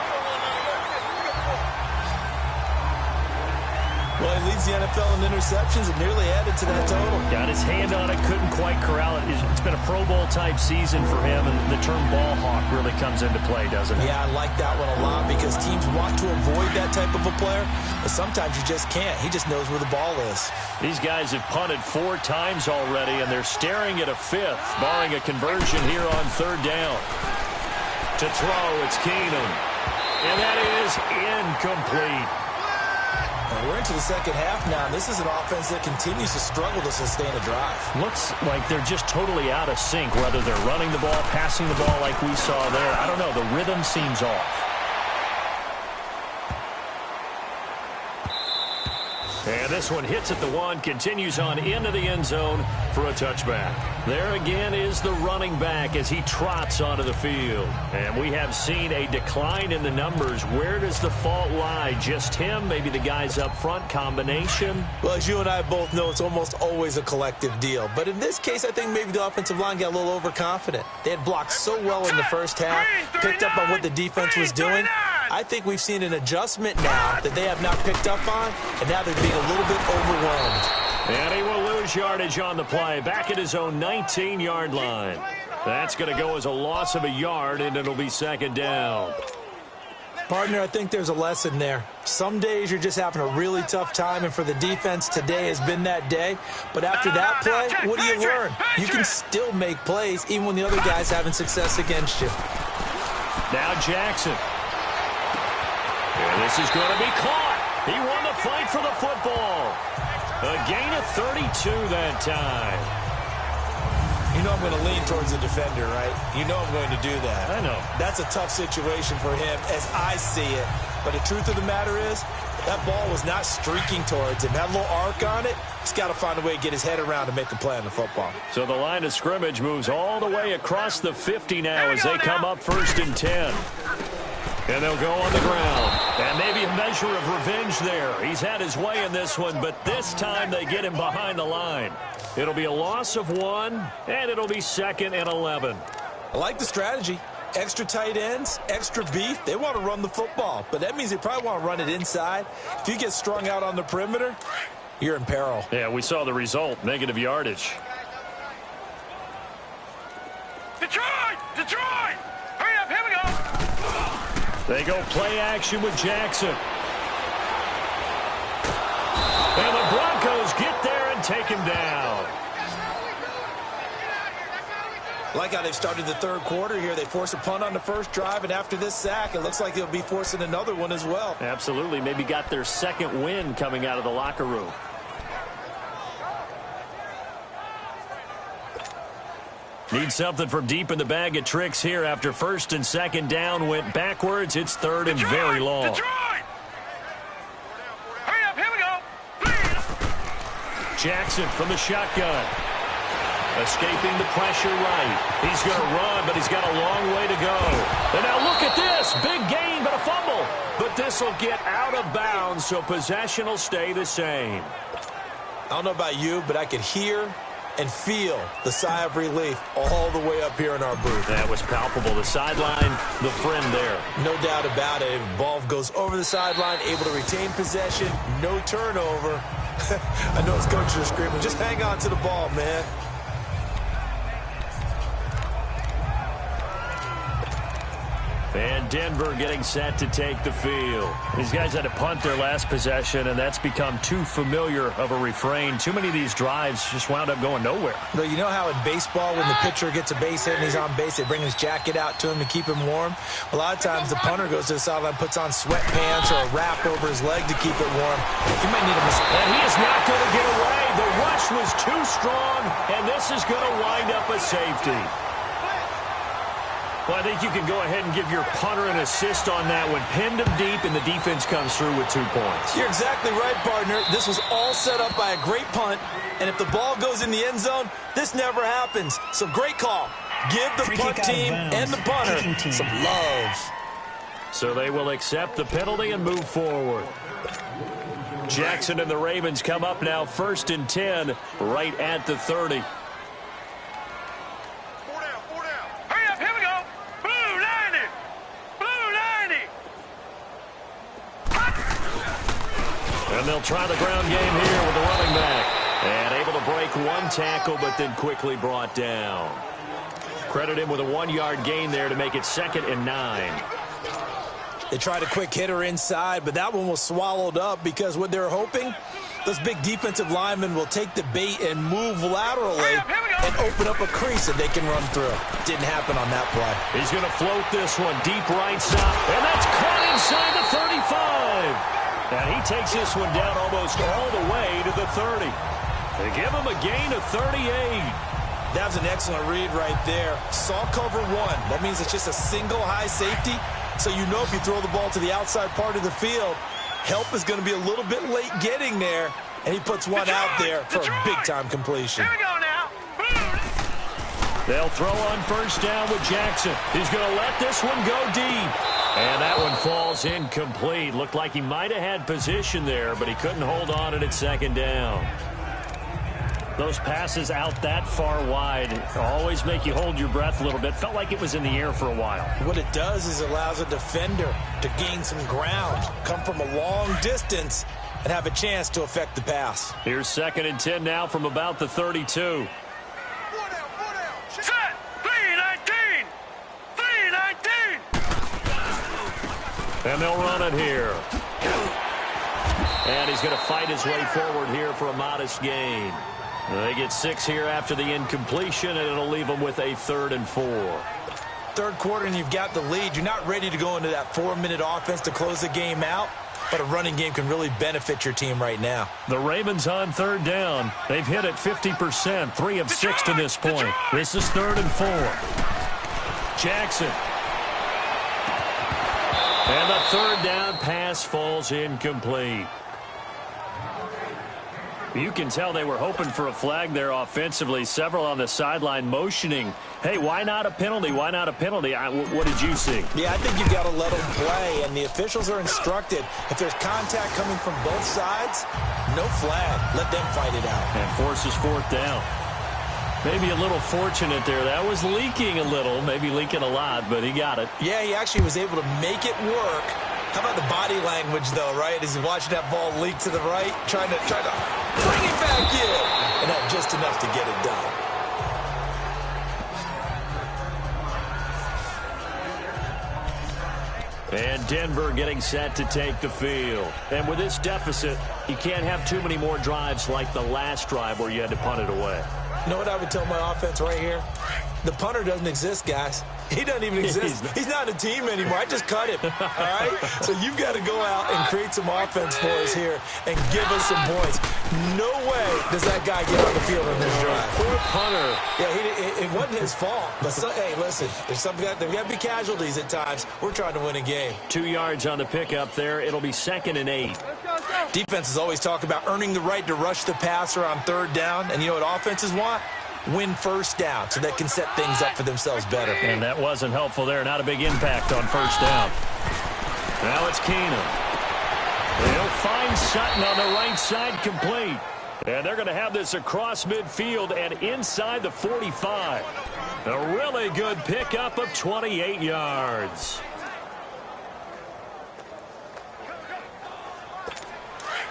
Well, he leads the NFL in interceptions and nearly added to that total. Got his hand on it, couldn't quite corral it. It's been a Pro Bowl-type season for him, and the term ball hawk really comes into play, doesn't it? Yeah, I like that one a lot because teams want to avoid that type of a player, but sometimes you just can't. He just knows where the ball is. These guys have punted 4 times already, and they're staring at a 5th, barring a conversion here on third down. To throw, it's Keenum. And that is incomplete. And we're into the second half now, and this is an offense that continues to struggle to sustain a drive. Looks like they're just totally out of sync, whether they're running the ball, passing the ball like we saw there. I don't know. The rhythm seems off. And this one hits at the 1, continues on into the end zone for a touchback. There again is the running back as he trots onto the field. And we have seen a decline in the numbers. Where does the fault lie? Just him? Maybe the guys up front? Combination? Well, as you and I both know, it's almost always a collective deal. But in this case, I think maybe the offensive line got a little overconfident. They had blocked so well in the first half, picked up on what the defense was doing. I think we've seen an adjustment now that they have not picked up on, and now they're being a little bit overwhelmed. And he will lose yardage on the play, back at his own 19-yard line. That's going to go as a loss of a yard, and it'll be 2nd down. Partner, I think there's a lesson there. Some days you're just having a really tough time, and for the defense, today has been that day. But after that play, what do you learn? You can still make plays even when the other guy's having success against you. Now Jackson. And this is going to be caught. He won the fight for the football. A gain of 32 that time. You know I'm going to lean towards the defender, right? You know I'm going to do that. I know. That's a tough situation for him as I see it. But the truth of the matter is, that ball was not streaking towards him. That little arc on it, he's got to find a way to get his head around to make a play on the football. So the line of scrimmage moves all the way across the 50 now as they come up 1st and 10. And they'll go on the ground. And maybe a measure of revenge there. He's had his way in this one, but this time they get him behind the line. It'll be a loss of 1, and it'll be 2nd and 11. I like the strategy. Extra tight ends, extra beef. They want to run the football, but that means they probably want to run it inside. If you get strung out on the perimeter, you're in peril. Yeah, we saw the result, negative yardage. Detroit! Detroit! Hurry up, here we go! They go play action with Jackson. And the Broncos get there and take him down. Like how they've started the third quarter here. They force a punt on the first drive, and after this sack, it looks like they'll be forcing another one as well. Absolutely. Maybe got their second win coming out of the locker room. Need something from deep in the bag of tricks here after first and second down went backwards. It's third and very long. Detroit! Hurry up, here we go! Please! Jackson from the shotgun. Escaping the pressure right. He's going to run, but he's got a long way to go. And now look at this. Big gain, but a fumble. But this will get out of bounds, so possession will stay the same. I don't know about you, but I could hear and feel the sigh of relief all the way up here in our booth. That was palpable. The sideline, the friend there. No doubt about it. If the ball goes over the sideline, able to retain possession, no turnover. I know his coaches are screaming, just hang on to the ball, man. And Denver getting set to take the field. These guys had to punt their last possession, and that's become too familiar of a refrain. Too many of these drives just wound up going nowhere. Though you know how in baseball, when the pitcher gets a base hit and he's on base, they bring his jacket out to him to keep him warm? A lot of times the punter goes to the sideline, puts on sweatpants or a wrap over his leg to keep it warm. He might need a mistake. And he is not going to get away. The rush was too strong, and this is going to wind up a safety. Well, I think you can go ahead and give your punter an assist on that one. Pinned him deep, and the defense comes through with 2 points. You're exactly right, partner. This was all set up by a great punt, and if the ball goes in the end zone, this never happens. So great call. Give the punt team and the punter some love. So they will accept the penalty and move forward. Jackson and the Ravens come up now 1st and 10, right at the 30. And they'll try the ground game here with the running back. And able to break one tackle, but then quickly brought down. Credit him with a 1-yard gain there to make it 2nd and 9. They tried a quick hitter inside, but that one was swallowed up because what they're hoping, those big defensive linemen will take the bait and move laterally and open up a crease that they can run through. Didn't happen on that play. He's going to float this one deep right side. And that's caught inside the 35. And he takes this one down almost all the way to the 30. They give him a gain of 38. That was an excellent read right there. Saw cover 1. That means it's just a single high safety. So you know if you throw the ball to the outside part of the field, help is going to be a little bit late getting there. And he puts one out there for a big-time completion. Here we go now. They'll throw on 1st down with Jackson. He's going to let this one go deep. And that one falls incomplete. Looked like he might have had position there, but he couldn't hold on it at 2nd down. Those passes out that far wide always make you hold your breath a little bit. Felt like it was in the air for a while. What it does is it allows a defender to gain some ground, come from a long distance, and have a chance to affect the pass. Here's 2nd and 10 now from about the 32. Set! 3-19! 3-19! And they'll run it here. And he's going to fight his way forward here for a modest gain. They get 6 here after the incompletion, and it'll leave them with a 3rd and 4. Third quarter, and you've got the lead. You're not ready to go into that 4-minute offense to close the game out, but a running game can really benefit your team right now. The Ravens on 3rd down. They've hit it 50%, 3 of 6 to this point. This is 3rd and 4. Jackson. And the 3rd down pass falls incomplete. You can tell they were hoping for a flag there offensively. Several on the sideline motioning, hey, why not a penalty? Why not a penalty? What did you see? Yeah, I think you've got to let them play, and the officials are instructed. If there's contact coming from both sides, no flag. Let them fight it out. And forces 4th down. Maybe a little fortunate there. That was leaking a little, maybe leaking a lot, but he got it. Yeah, he actually was able to make it work. How about the body language, though, right? As he's watching that ball leak to the right, trying to bring it back in. And not just enough to get it done. And Denver getting set to take the field. And with this deficit, you can't have too many more drives like the last drive where you had to punt it away. You know what I would tell my offense right here? The punter doesn't exist, guys. He doesn't even exist. He's not a team anymore. I just cut him, all right? So you've got to go out and create some offense for us here and give us some points. No way does that guy get on the field on this drive. Poor punter. Yeah, it wasn't his fault. But, hey, listen, there's got to be casualties at times. We're trying to win a game. 2 yards on the pickup there. It'll be 2nd and 8. Defenses always talk about earning the right to rush the passer on 3rd down. And you know what offenses want? Win 1st down so they can set things up for themselves better. And that wasn't helpful there. Not a big impact on 1st down. Now it's Keenum. He'll find Sutton on the right side, complete. And they're going to have this across midfield and inside the 45. A really good pickup of 28 yards.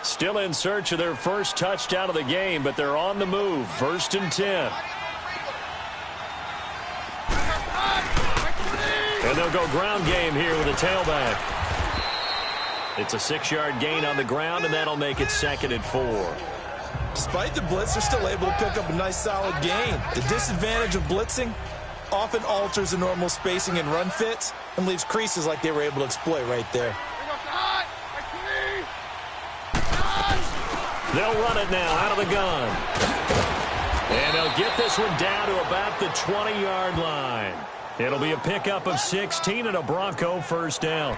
Still in search of their first touchdown of the game, but they're on the move. 1st and 10. And they'll go ground game here with a tailback. It's a 6-yard gain on the ground, and that'll make it 2nd and 4. Despite the blitz, they're still able to pick up a nice, solid gain. The disadvantage of blitzing often alters the normal spacing and run fits and leaves creases like they were able to exploit right there. They'll run it now out of the gun. And they'll get this one down to about the 20-yard line. It'll be a pickup of 16 and a Bronco 1st down.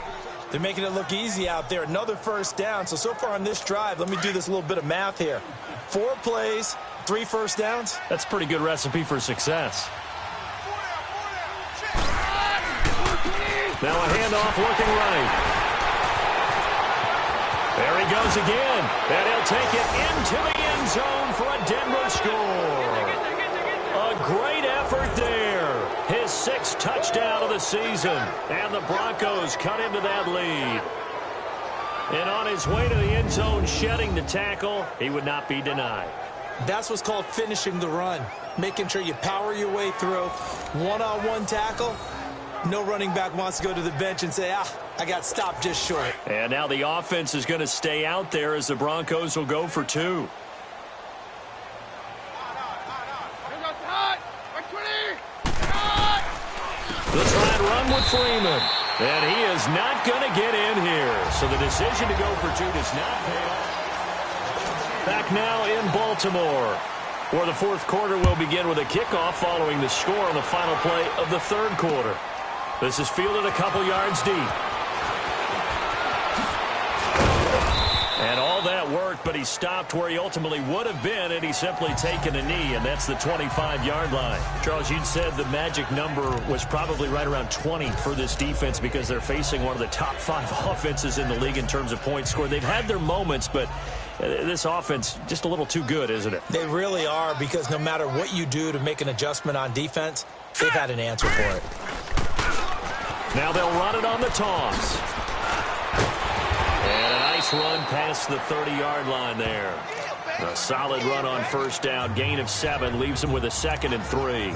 They're making it look easy out there. Another 1st down. So far on this drive, let me do this little bit of math here. 4 plays, 3 1st downs. That's a pretty good recipe for success. Now a handoff looking right. There he goes again, and he'll take it into the end zone for a Denver score. A great effort there. His 6th touchdown of the season, and the Broncos cut into that lead. And on his way to the end zone, shedding the tackle, he would not be denied. That's what's called finishing the run, making sure you power your way through. One-on-one tackle. No running back wants to go to the bench and say, I got stopped just short. And now the offense is going to stay out there as the Broncos will go for 2. They'll try and run with Freeman. And he is not going to get in here. So the decision to go for 2 does not pay off. Back now in Baltimore, where the 4th quarter will begin with a kickoff following the score on the final play of the 3rd quarter. This is fielded a couple yards deep. And all that worked, but he stopped where he ultimately would have been, and he's simply taken a knee, and that's the 25-yard line. Charles, you'd said the magic number was probably right around 20 for this defense because they're facing one of the top 5 offenses in the league in terms of points scored. They've had their moments, but this offense just a little too good, isn't it? They really are, because no matter what you do to make an adjustment on defense, they've had an answer for it. Now they'll run it on the toss. And a nice run past the 30-yard line there. A solid run on 1st down. Gain of 7 leaves him with a 2nd and 3.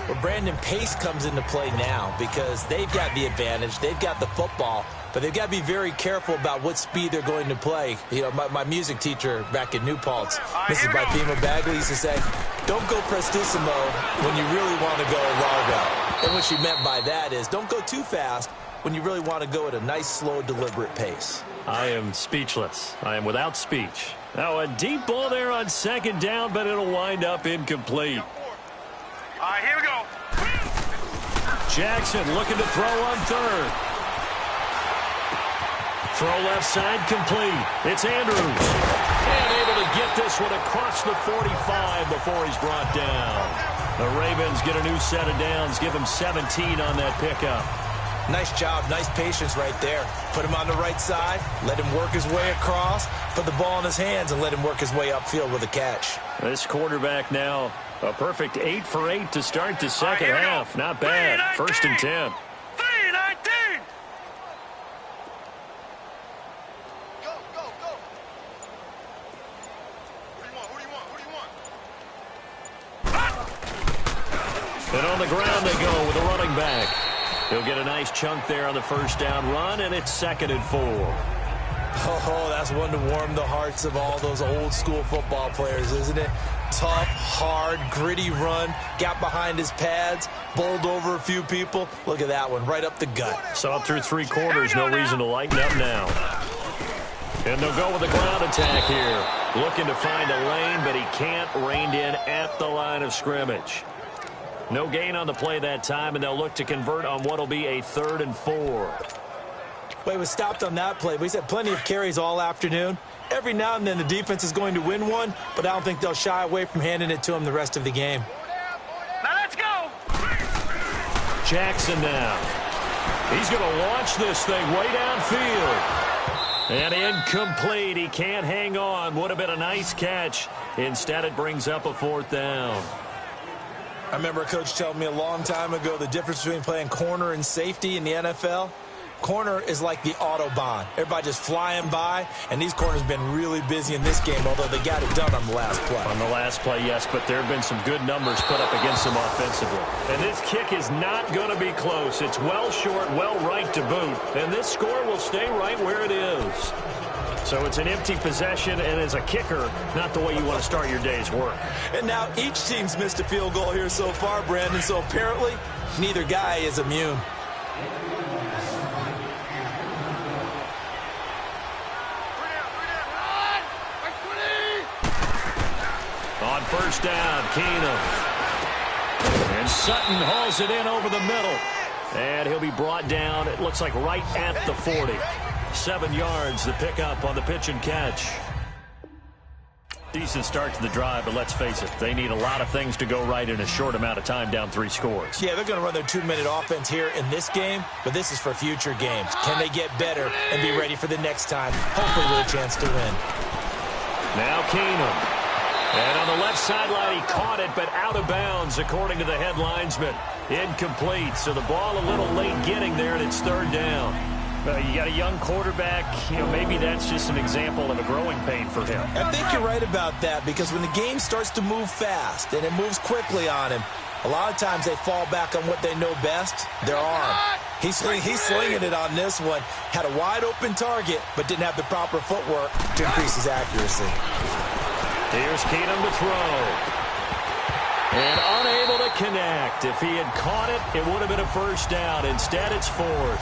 Well, Brandon, pace comes into play now because they've got the advantage. They've got the football, but they've got to be very careful about what speed they're going to play. You know, my music teacher back in New Paltz, Mrs. Bifema Bagley, used to say, don't go prestissimo when you really want to go largo. And what she meant by that is don't go too fast when you really want to go at a nice, slow, deliberate pace. I am speechless. I am without speech. Now a deep ball there on 2nd down, but it'll wind up incomplete. All right, here we go. Jackson looking to throw on 3rd. Throw left side complete. It's Andrews. And able to get this one across the 45 before he's brought down. The Ravens get a new set of downs, give him 17 on that pickup. Nice job, nice patience right there. Put him on the right side, let him work his way across, put the ball in his hands, and let him work his way upfield with a catch. This quarterback now, a perfect 8 for 8 to start the second half. Not bad. 1st and 10. 3-19. Go, go, go. Who do you want? And on the ground they go with a running back. He'll get a nice chunk there on the first down run, and it's 2nd and 4. Oh, that's one to warm the hearts of all those old-school football players, isn't it? Tough, hard, gritty run, got behind his pads, bowled over a few people. Look at that one, right up the gut. Saw it through 3 quarters, no reason to lighten up now. And they'll go with a ground attack here. Looking to find a lane, but he can't. Reined in at the line of scrimmage. No gain on the play that time, and they'll look to convert on what will be a 3rd and 4. Well, he was stopped on that play, but he's had plenty of carries all afternoon. Every now and then the defense is going to win one, but I don't think they'll shy away from handing it to him the rest of the game. Now let's go. Jackson now. He's going to launch this thing way downfield. And incomplete. He can't hang on. Would have been a nice catch. Instead, it brings up a 4th down. I remember a coach telling me a long time ago the difference between playing corner and safety in the NFL. Corner is like the Autobahn. Everybody just flying by, and these corners have been really busy in this game, although they got it done on the last play. On the last play, yes, but there have been some good numbers put up against them offensively. And this kick is not going to be close. It's well short, well right to boot, and this score will stay right where it is. So it's an empty possession, and as a kicker, not the way you want to start your day's work. And now each team's missed a field goal here so far, Brandon, so apparently neither guy is immune. On first down, Keenum. And Sutton hauls it in over the middle. And he'll be brought down, it looks like right at the 40. 7 yards, the pickup on the pitch and catch. Decent start to the drive, but let's face it, they need a lot of things to go right in a short amount of time, down 3 scores. Yeah, they're going to run their 2-minute offense here in this game, but this is for future games. Can they get better and be ready for the next time, hopefully with a chance to win? Now Keenum. And on the left sideline, he caught it, but out of bounds, according to the head linesman. Incomplete, so the ball a little late getting there, and it's 3rd down. You got a young quarterback, maybe that's just an example of a growing pain for him. I think you're right about that, because when the game starts to move fast and it moves quickly on him, a lot of times they fall back on what they know best, their arm. He's slinging it on this one. Had a wide-open target, but didn't have the proper footwork to increase his accuracy. Here's Keenum to throw. And unable to connect. If he had caught it, it would have been a 1st down. Instead, it's 4th.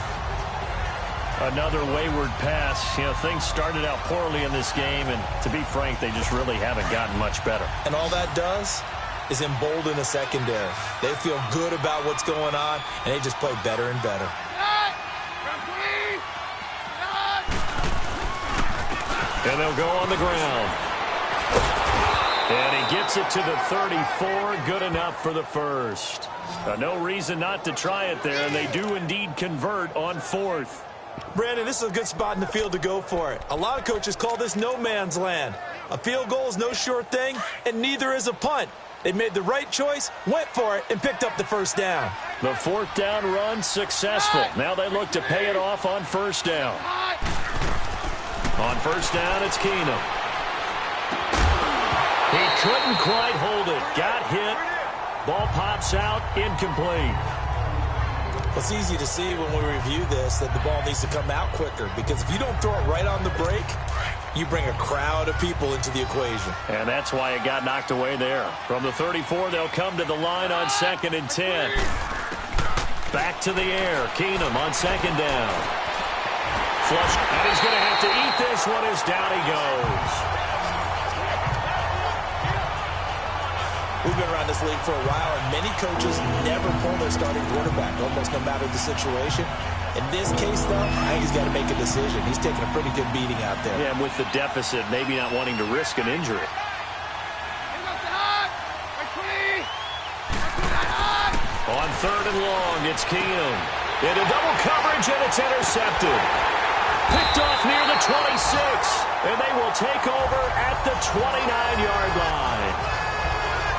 Another wayward pass. Things started out poorly in this game, and to be frank, they just really haven't gotten much better. And all that does is embolden the secondary. They feel good about what's going on, and they just play better and better. And they'll go on the ground. And he gets it to the 34, good enough for the 1st. No reason not to try it there, and they do indeed convert on 4th. Brandon, this is a good spot in the field to go for it. A lot of coaches call this no man's land. A field goal is no sure thing, and neither is a punt. They made the right choice, went for it, and picked up the 1st down. The 4th down run successful. Now they look to pay it off on 1st down. On 1st down, it's Keenum. He couldn't quite hold it. Got hit. Ball pops out. Incomplete. It's easy to see when we review this that the ball needs to come out quicker, because if you don't throw it right on the break, you bring a crowd of people into the equation. And that's why it got knocked away there. From the 34, they'll come to the line on 2nd and 10. Back to the air. Keenum on 2nd down. Flush. And he's going to have to eat this one as down he goes. We've been around this league for a while, and many coaches never pull their starting quarterback, almost no matter the situation. In this case, though, I think he's got to make a decision. He's taking a pretty good beating out there. Yeah, and with the deficit, maybe not wanting to risk an injury. On 3rd and long, it's Keenum. Into double coverage, and it's intercepted. Picked off near the 26, and they will take over at the 29-yard line.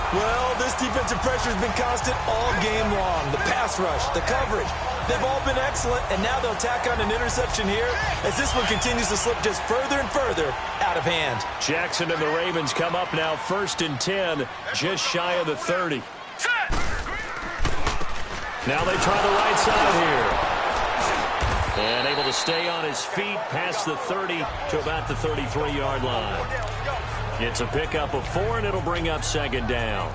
Well, this defensive pressure has been constant all game long. The pass rush, the coverage, they've all been excellent, and now they'll tack on an interception here as this one continues to slip just further and further out of hand. Jackson and the Ravens come up now 1st and 10, just shy of the 30. Now they try the right side here. And able to stay on his feet past the 30 to about the 33-yard line. It's a pickup of 4, and it'll bring up second down.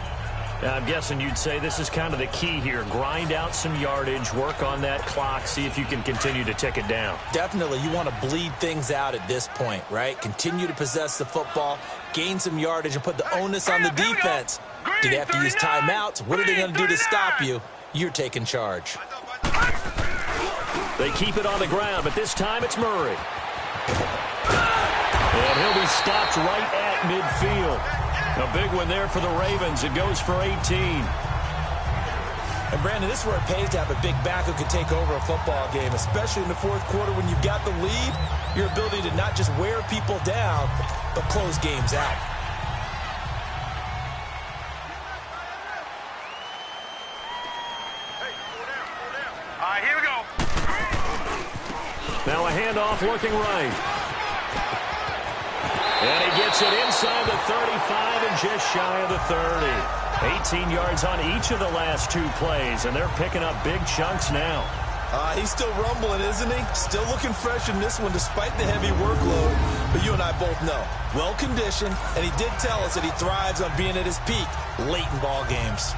Now, I'm guessing you'd say this is kind of the key here. Grind out some yardage, work on that clock, see if you can continue to tick it down. Definitely. You want to bleed things out at this point, right? Continue to possess the football, gain some yardage, and put the onus on the defense. Do they have to use timeouts? What are they going to do to stop you? You're taking charge. They keep it on the ground, but this time it's Murray. And he'll be stopped right at midfield. A big one there for the Ravens. It goes for 18. And, Brandon, this is where it pays to have a big back who can take over a football game, especially in the fourth quarter when you've got the lead. Your ability to not just wear people down, but close games out. All right, here we go. Now a handoff looking right. And he gets it inside the 35 and just shy of the 30. 18 yards on each of the last 2 plays, and they're picking up big chunks now. He's still rumbling, isn't he? Still looking fresh in this one despite the heavy workload. But you and I both know, well-conditioned, and he did tell us that he thrives on being at his peak late in ball games.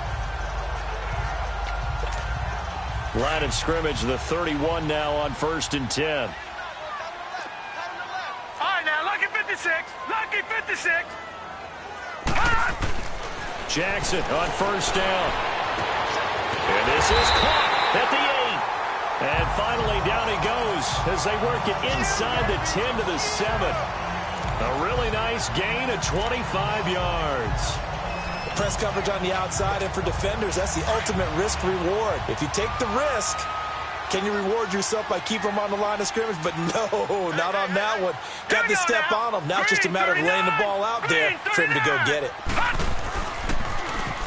Line of scrimmage, the 31 now on 1st and 10. Lucky 56. Lucky 56. Jackson on 1st down. And this is caught at the 8. And finally down he goes as they work it inside the 10 to the 7. A really nice gain of 25 yards. Press coverage on the outside, and for defenders, that's the ultimate risk-reward. If you take the risk, can you reward yourself by keeping them on the line of scrimmage? But no, not on that one. Got to step on them. Now it's just a matter of laying the ball out there for him to go get it.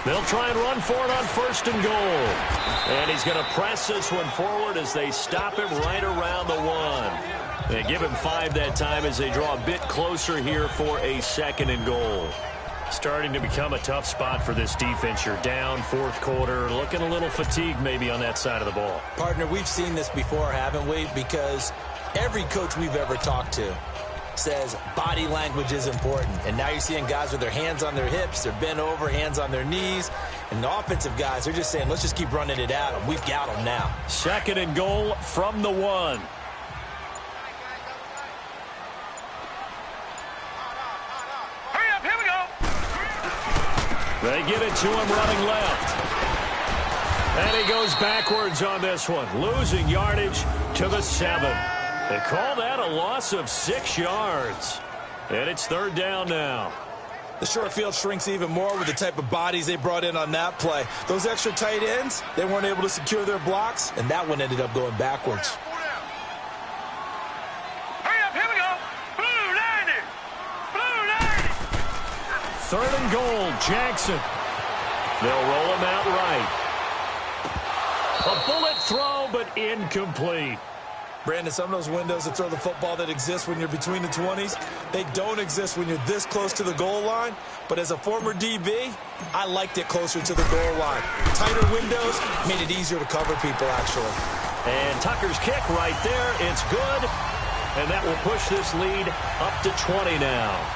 They'll try and run for it on 1st and goal. And he's going to press this one forward as they stop him right around the 1. They give him 5 that time as they draw a bit closer here for a 2nd and goal. Starting to become a tough spot for this defense. You're down 4th quarter, looking a little fatigued maybe on that side of the ball. Partner, we've seen this before, haven't we? Because every coach we've ever talked to says body language is important. And now you're seeing guys with their hands on their hips, they're bent over, hands on their knees. And the offensive guys, they're just saying, let's just keep running it at them. We've got them now. 2nd and goal from the 1. They get it to him running left. And he goes backwards on this one, losing yardage to the 7. They call that a loss of 6 yards. And it's 3rd down now. The short field shrinks even more with the type of bodies they brought in on that play. Those extra tight ends, they weren't able to secure their blocks, and that one ended up going backwards. Hurry up, here we go. Blue 90. Blue 90. 3rd and goal, Jackson. They'll roll him out right. A bullet throw, but incomplete. Brandon, some of those windows that throw the football that exist when you're between the 20s, they don't exist when you're this close to the goal line. But as a former DB, I liked it closer to the goal line. Tighter windows made it easier to cover people, actually. And Tucker's kick right there. It's good. And that will push this lead up to 20 now.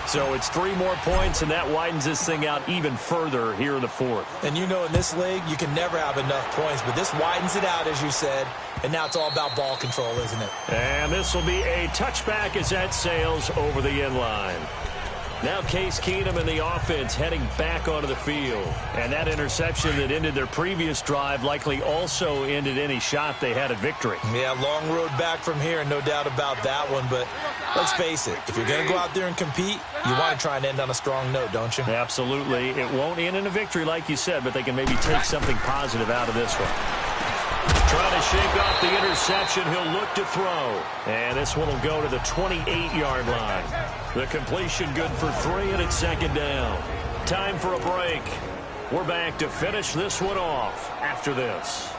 So it's 3 more points, and that widens this thing out even further here in the 4th. And you know in this league, you can never have enough points, but this widens it out, as you said. And now it's all about ball control, isn't it? And this will be a touchback as that sails over the end line. Now Case Keenum and the offense heading back onto the field. And that interception that ended their previous drive likely also ended any shot they had at victory. Yeah, long road back from here, no doubt about that one. But let's face it, if you're going to go out there and compete, you want to try and end on a strong note, don't you? Absolutely. It won't end in a victory like you said, but they can maybe take something positive out of this one. Trying to shake off the interception. He'll look to throw. And this one will go to the 28-yard line. The completion good for 3, and it's 2nd down. Time for a break. We're back to finish this one off after this.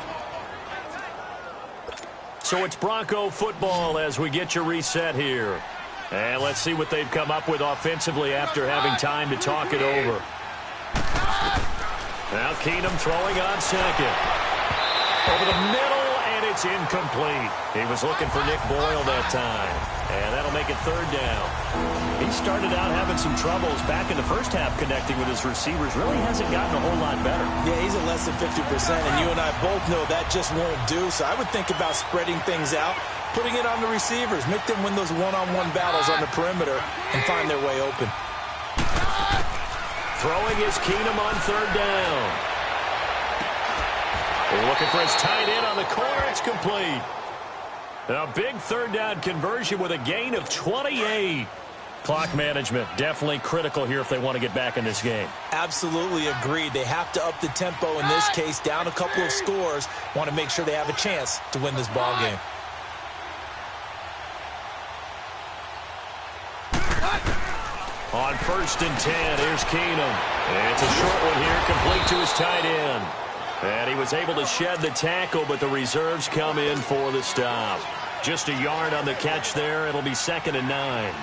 So it's Bronco football as we get you reset here. And let's see what they've come up with offensively after having time to talk it over. Now Keenum throwing on 2nd. Over the middle, and it's incomplete. He was looking for Nick Boyle that time, and that'll make it third down. He started out having some troubles back in the first half connecting with his receivers. Really hasn't gotten a whole lot better. Yeah, he's at less than 50%, and you and I both know that just won't do. So I would think about spreading things out, putting it on the receivers, make them win those one-on-one battles on the perimeter, and find their way open. Throwing is Keenum on third down. Looking for his tight end on the corner. It's complete. A big third down conversion with a gain of 28. Clock management definitely critical here if they want to get back in this game. Absolutely agreed. They have to up the tempo in this case, down a couple of scores. Want to make sure they have a chance to win this ball game. On 1st and 10, here's Keenum. It's a short one here, complete to his tight end. And he was able to shed the tackle, but the reserves come in for the stop. Just a yard on the catch there. It'll be 2nd and 9.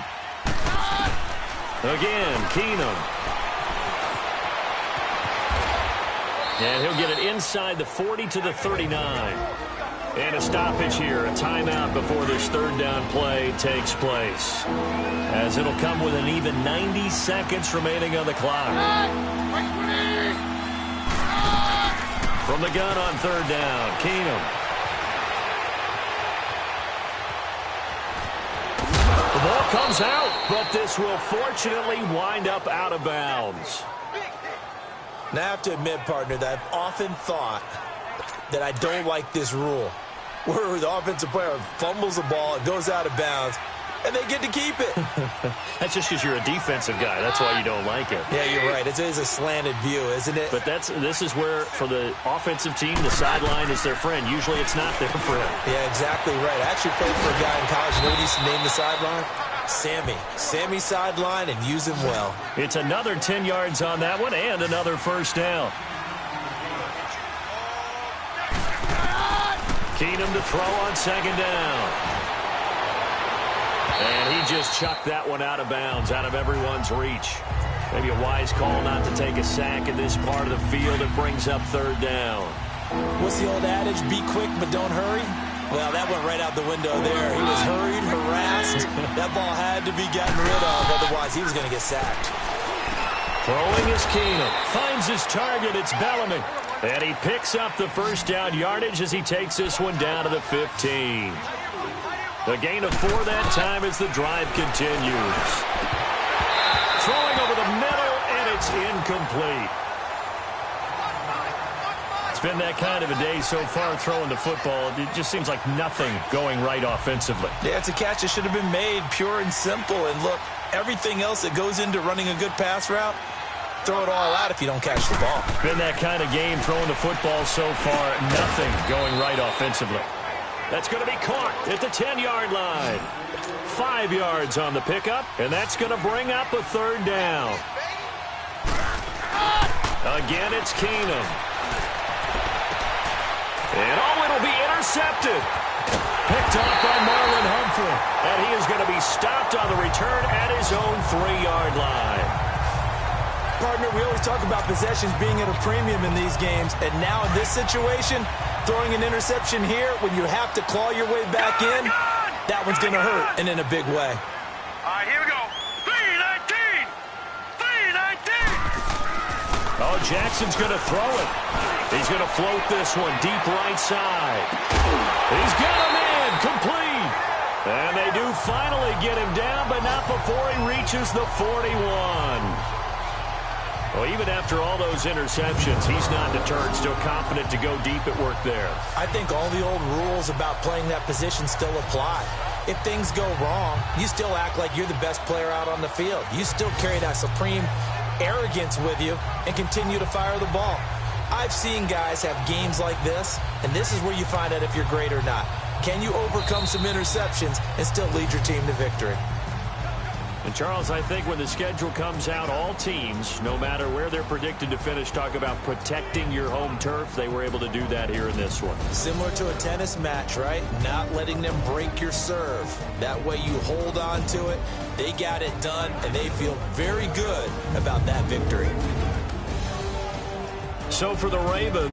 Again, Keenum. And he'll get it inside the 40 to the 39. And a stoppage here, a timeout before this third down play takes place. As it'll come with an even 90 seconds remaining on the clock. From the gun on third down, Keenum. The ball comes out, but this will fortunately wind up out of bounds. Now, I have to admit, partner, that I've often thought that I don't like this rule, where the offensive player fumbles the ball, it goes out of bounds, and they get to keep it. That's just because you're a defensive guy. That's why you don't like it. Yeah, you're right. It is a slanted view, isn't it? But this is where, for the offensive team, the sideline is their friend. Usually it's not their friend. Yeah, exactly right. I actually played for a guy in college. You know what he used to name the sideline? Sammy. Sammy sideline, and use him well. It's another 10 yards on that one and another first down. Keenum to throw on 2nd down. And he just chucked that one out of bounds, out of everyone's reach. Maybe a wise call not to take a sack in this part of the field. It brings up third down. What's the old adage? Be quick, but don't hurry? Well, that went right out the window there. He was hurried, harassed. That ball had to be gotten rid of, otherwise he was going to get sacked. Throwing is Keenum. Finds his target. It's Bellamy. And he picks up the first down yardage as he takes this one down to the 15. The gain of 4 that time as the drive continues. Throwing over the middle, and it's incomplete. It's been that kind of a day so far throwing the football. It just seems like nothing going right offensively. Yeah, it's a catch that should have been made, pure and simple. And look, everything else that goes into running a good pass route, throw it all out if you don't catch the ball. Been that kind of game throwing the football so far. Nothing going right offensively. That's going to be caught at the 10-yard line. 5 yards on the pickup, and that's going to bring up a third down. Again, it's Keenum. And it'll be intercepted. Picked off by Marlon Humphrey. And he is going to be stopped on the return at his own 3-yard line. Partner, we always talk about possessions being at a premium in these games, and now in this situation, throwing an interception here when you have to claw your way back in, that one's going to hurt, and in a big way. All right, here we go. 3-19. 3-19. Oh, Jackson's going to throw it. He's going to float this one deep right side. He's got him in, complete. And they do finally get him down, but not before he reaches the 41. Well, even after all those interceptions, he's not deterred, still confident to go deep at work there. I think all the old rules about playing that position still apply. If things go wrong, you still act like you're the best player out on the field. You still carry that supreme arrogance with you and continue to fire the ball. I've seen guys have games like this, and this is where you find out if you're great or not. Can you overcome some interceptions and still lead your team to victory? And, Charles, I think when the schedule comes out, all teams, no matter where they're predicted to finish, talk about protecting your home turf. They were able to do that here in this one. Similar to a tennis match, right? Not letting them break your serve. That way you hold on to it. They got it done, and they feel very good about that victory. So for the Ravens,